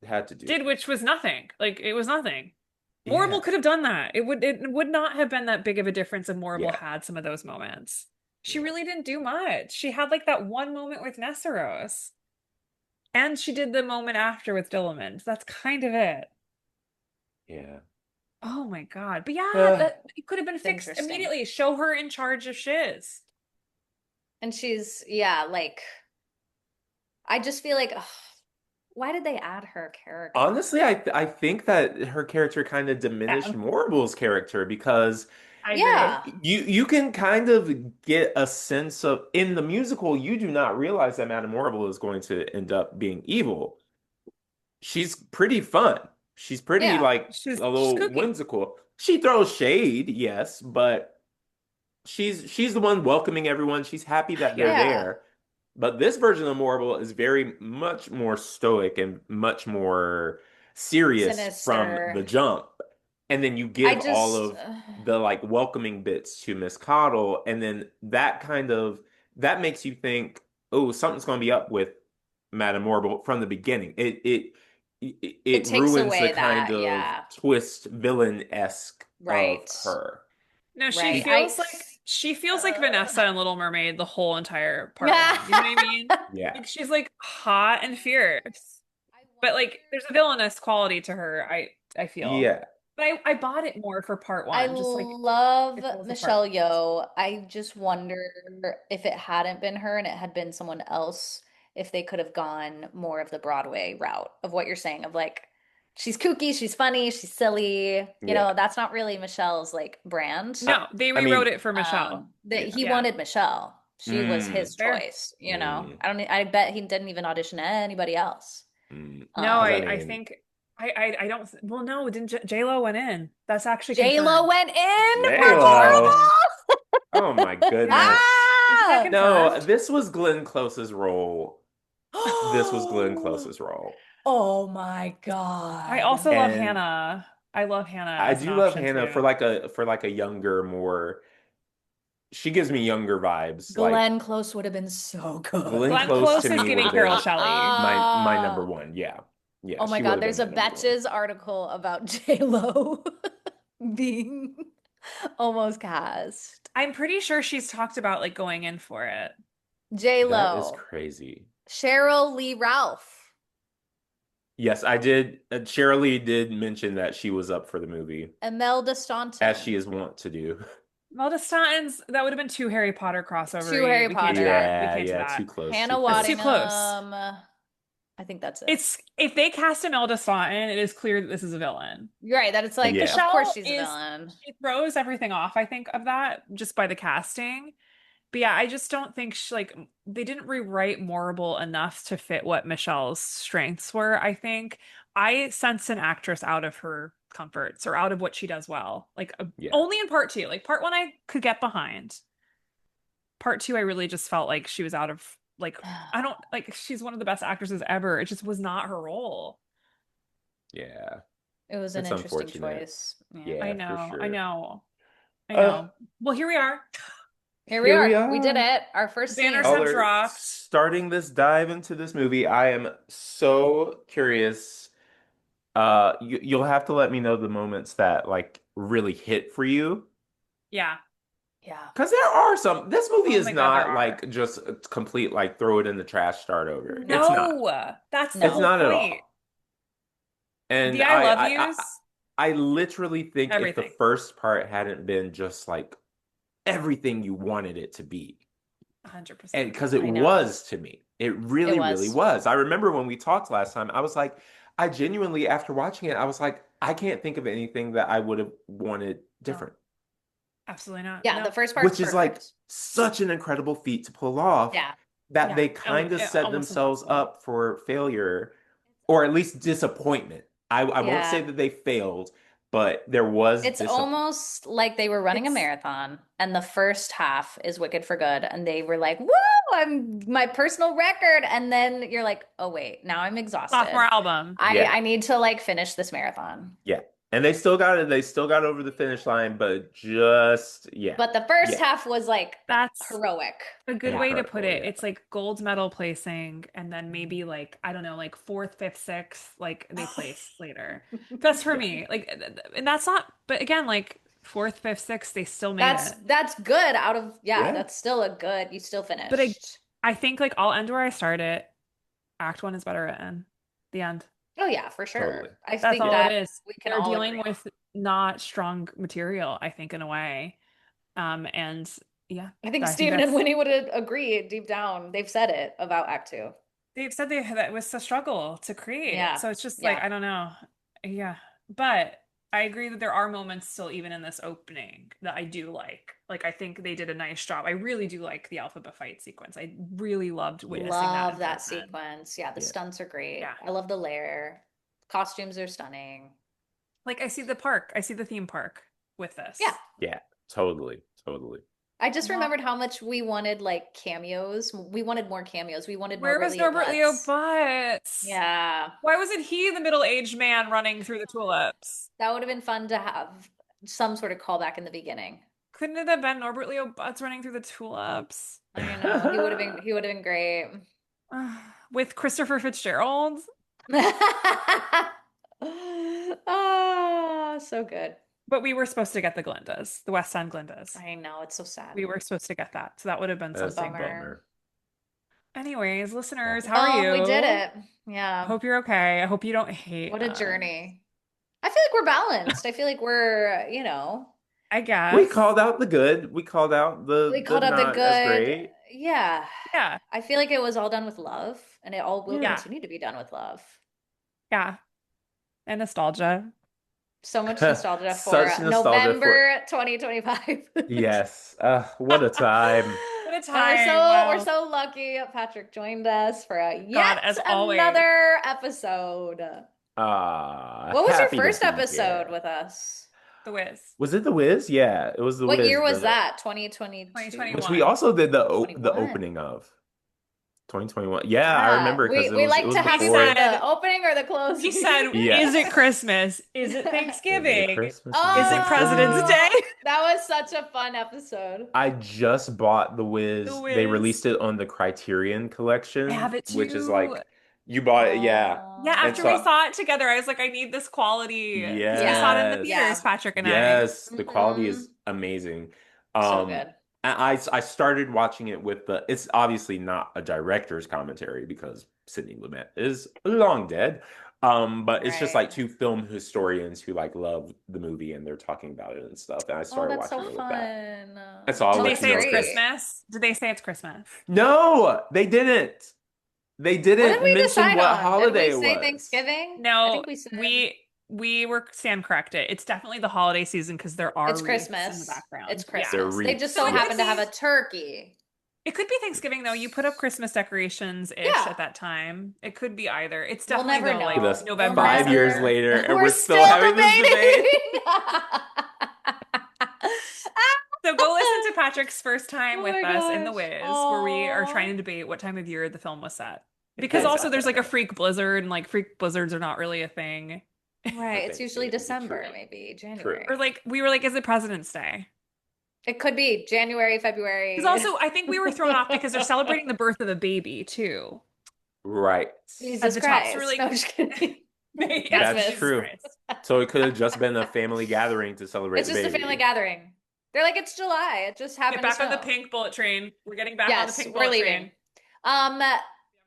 had to do? Did, which was nothing. Like, it was nothing. Yeah. Morrible could have done that. It would not have been that big of a difference if Morrible Yeah. had some of those moments. She Yeah. really didn't do much. She had like that one moment with Nesteros. And she did the moment after with Dillamond. That's kind of it. Yeah. Oh my God. But yeah, Uh, that it could have been It's fixed interesting. immediately. Show her in charge of Shiz. And she's, yeah, like, I just feel like, ugh, why did they add her character? Honestly, I think that her character kind of diminished Yeah. Morable's character because I Yeah. agree. you can kind of get a sense of in the musical, you do not realize that Madame Morrible is going to end up being evil. She's pretty fun. She's pretty Yeah. like She's a little kooky. whimsical. She throws shade, yes, but she's the one welcoming everyone. She's happy that they're Yeah. there. But this version of Morrible is very much more stoic and much more serious from Sinister. the jump. And then you I give all just, of the like welcoming bits to Miss Coddle, and then that makes you think, oh, something's going to be up with Madame Morrible from the beginning. It takes ruins away the kind that, of yeah. twist villain-esque of Right. her. No, she Right. feels like Vanessa in Little Mermaid the whole entire part one. You know what I mean? Yeah. Like she's like hot and fierce. But like there's a villainous quality to her, I feel. Yeah. But I bought it more for part one. I Just like love it falls Michelle apart. Yeoh. I just wonder if it hadn't been her and it had been someone else, if they could have gone more of the Broadway route of what you're saying, of like, she's kooky, she's funny, she's silly. You Yeah. know, that's not really Michelle's like brand. No, they I rewrote mean, it for Michelle. That he Yeah. wanted Michelle. She was his Fair. choice, you know. I bet he didn't even audition anybody else. No, 'Cause I think I don't. Well, no, didn't J-Lo went in? That's actually J-Lo confirmed. went in for J-Lo. Morrible. Oh my goodness. Ah! Is that No, confirmed? this was Glenn Close's role. This was Glenn Close's role. Oh my God. I also love And Hannah. I love Hannah I as an do love option Hannah too. for like a younger, more she gives me younger vibes. Like Glenn Close would have been so good. Glenn Close Close to is me giving would Carol have been Shelley. my number one. Yeah. Yeah, Oh my she God, would have there's been a my number one. Betches article about J-Lo being almost cast. I'm pretty sure she's talked about like going in for it. That is J-Lo, crazy. Cheryl Lee Ralph. Yes, I did. Cheryl Lee did mention that she was up for the movie, Imelda as she Staunton. is wont to do. Melda Stanton's, that would have been too Harry Potter Two crossover. Harry We can't do that. Potter. We Yeah, can't do yeah, that. too close, too Hannah That's close. too close. Waddingham. I think that's it. It's if they cast Imelda Staunton, it is clear that this is a villain. You're right. That it's Like like, Yeah, of course Michelle she's a is, villain. she throws everything off, I think, of that just by the casting. But yeah, I just don't think they didn't rewrite Morrible enough to fit what Michelle's strengths were. I think I sense an actress out of her comforts or out of what she does well. Like yeah, only in part two. Like part one, I could get behind. Part two, I really just felt like she was out of like I don't like she's one of the best actresses ever. It just was not her role. yeah. It was an It's interesting unfortunate. choice. Yeah. I Yeah, for know, I sure. know, I Uh, know. Well, here we are. Here we Here we are. We did are. it. Our first Banners scene. have Color dropped. starting this dive into this movie. I am so curious. You'll have to let me know the moments that like really hit for you. Yeah. Yeah. Because there are some. This movie Oh is my God, there not are. like just a complete like throw it in the trash, start over. It's not. No, that's the It's No. whole not at point. all. And The I love yous, I literally think if the everything. first part hadn't been just like everything you wanted it to be, and 100%. because it I know. was to me, it It really was. was. I remember when we talked last time, I was like, I genuinely, after watching it, I was like, I can't think of anything that I would have wanted No, different. absolutely not. Yeah, the No. first part's Which is like perfect. such an incredible feat to pull off Yeah. that Yeah. they kind of set Almost themselves impossible. up for failure or at least disappointment. I won't say Yeah. that they failed, but there was It's disappointment. almost like they were running a It's marathon and the first half is Wicked for Good and they were like, "Woo, I'm my personal record." And then you're like, "Oh wait, now I'm sophomore exhausted. album. Yeah, I need to like finish this marathon." yeah. And they still got it. They still got over the finish line, but just But the first yeah, half was like That's heroic. a good way to put incredible. it. Yeah, It's like gold medal placing, and then maybe like, I don't know, like fourth, fifth, sixth, like they place later. That's for yeah, me. Like, and that's not, but again, like fourth, fifth, sixth, they still made it. That's good out of yeah, yeah. that's still a good. You still But finished. I think like I'll end where I started. Act one is better written. The end. Oh yeah, for Totally. sure. I That's think all Yeah, it that is. we can They're all dealing agree on. with not strong material, I think, in a way. And yeah, I think I think Stephen and that's Winnie would agree deep down. They've said it about Act Two. they've said that it was a struggle to create. Yeah. So it's just like, Yeah. I don't know. Yeah. But I agree that there are moments still, even in this opening, that I do like. Like, I think they did a nice job. I really do like the alphabet fight sequence. I really loved witnessing that Love in that person. sequence. Yeah, the yeah, stunts are great. Yeah. I love the lair. Costumes are stunning. Like, I see the park, I see the theme park with this. Yeah. yeah. Totally, totally. I just Well, remembered how much we wanted like cameos. We wanted more cameos. We wanted where Norbert was Leo Norbert Leo Butz. Butts? Yeah. Why wasn't he the middle-aged man running through the tulips? That would have been fun to have some sort of callback in the beginning. Couldn't it have been Norbert Leo Butts running through the tulips? I know. He would have been great. With Christopher Fitzgerald? Ah, so good. But we were supposed to get the Glindas, the West End Glindas. I know, it's so sad. We were supposed to get that. So that would have been That's a something. bummer. Anyways, listeners, how are you? We did it. Yeah. Hope you're okay. I hope you don't hate What a us. journey. I feel like we're balanced. I feel like we're, I guess. We called out the good. We called out we the called out the not as good. great. Yeah. Yeah. I feel like it was all done with love, and it all will Yeah. continue to be done with love. Yeah. And nostalgia. So much nostalgia for Such nostalgia November 2025. Yes. What a time. What a And time. we're Wow. so lucky Patrick joined us for God, as always. another episode. Ah, What was your happy to first be episode here. with us? The Wiz. Was it The Wiz? Yeah, it was The What Wiz. year was that? 2022? 2021. Which we also did the 21. opening of 2021. Yeah, I Yeah, remember because we it like was to have before. said the opening or the closing. He said, Yeah. is it Christmas? Is it Is Thanksgiving? it Christmas? Is it President's Day? That was such a fun episode. I just bought The Wiz. The They Wiz. released it on the Criterion collection, I have it which is too. like you bought it, yeah. Yeah, Aw. And after so we saw it together, I was like, I need this quality. 'Cause we saw it in the Yes. theaters, Yeah. Patrick and I. Yes, the quality Mhm. is amazing. So Um, good. I started watching it with it's obviously not a director's commentary because Sidney Lumet is long dead. But it's just like Right. two film historians who like love the movie and they're talking about it and stuff. And I Oh, started that's so watching it with that. fun. That's all. Did I'll they That's let you say know it's if there's great. Christmas? Did they say it's Christmas? No, they didn't. They What did didn't we mention decide what on? Did holiday we it say was. Thanksgiving? I No, think we said we were stand corrected. It's definitely the holiday season because there are it's wreaths in the Christmas. background. It's Yeah. They're Christmas. They just wreaths, so No, it could happen to yes. have a be. turkey. It could be Thanksgiving though. You put up Christmas decorations-ish Yeah. at that time. It could be either. It's We'll definitely never though Look at like us know. We'll November, 5 years never. December. later, and We're we're still having this debate. debating. So go listen to Patrick's first time Oh with my us in The gosh. Wiz, where we are trying Aw. to debate what time of year the film was set. Because also there's like a freak blizzard, and like freak blizzards are not really a thing. Right. It's usually Thanksgiving, December, true. maybe True. January. Or like we were like, is it President's Day? It could be January, February. Because also I think we were thrown off because they're celebrating the birth of a baby too. Right. Jesus the top. So we're Christ. like, No, I'm just kidding. yes, That's Jesus true. Christ. So it could have just been a family gathering to celebrate It's the just a baby. family gathering. They're like, it's July. It just happened Get to back on the snow. pink bullet train. We're getting back on the Yes, pink we're bullet leaving. train.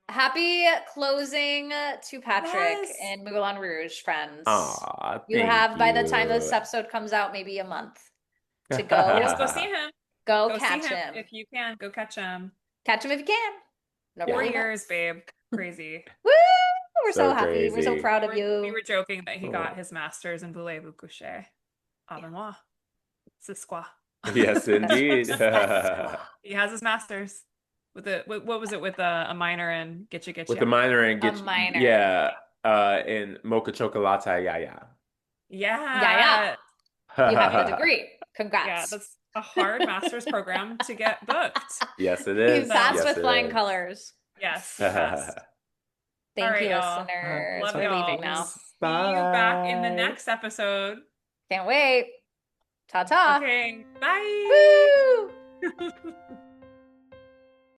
Happy closing to Patrick Yes. and Moulin Rouge, friends. Aw, You thank have, by the time you. this episode comes out, maybe a month to Yes, go. go see him. Go Go catch see him him. if you can. Go catch him. Catch him if you can. 4 Nobody years, knows. babe. Crazy. Woo! We're so So happy. We're so crazy. proud of We you. were joking that he got Oh. his master's in voulez-vous coucher. Avec moi. C'est quoi? Yes, indeed. He has his master's with what was it with a minor in Getcha Getcha? With the minor and A get minor. yeah, in Mocha Chocolate, yeah, Yeah. Yeah. You have the degree. Congrats. Yeah, that's a hard master's program to get booked. Yes, it You is. passed Yes, with it flying is. colors. Yes, yes. Thank All right, you, y'all. listeners. Love We're y'all. leaving We'll now. see you back in the Bye. next episode. Can't wait. Ta-ta. Okay, bye. Woo!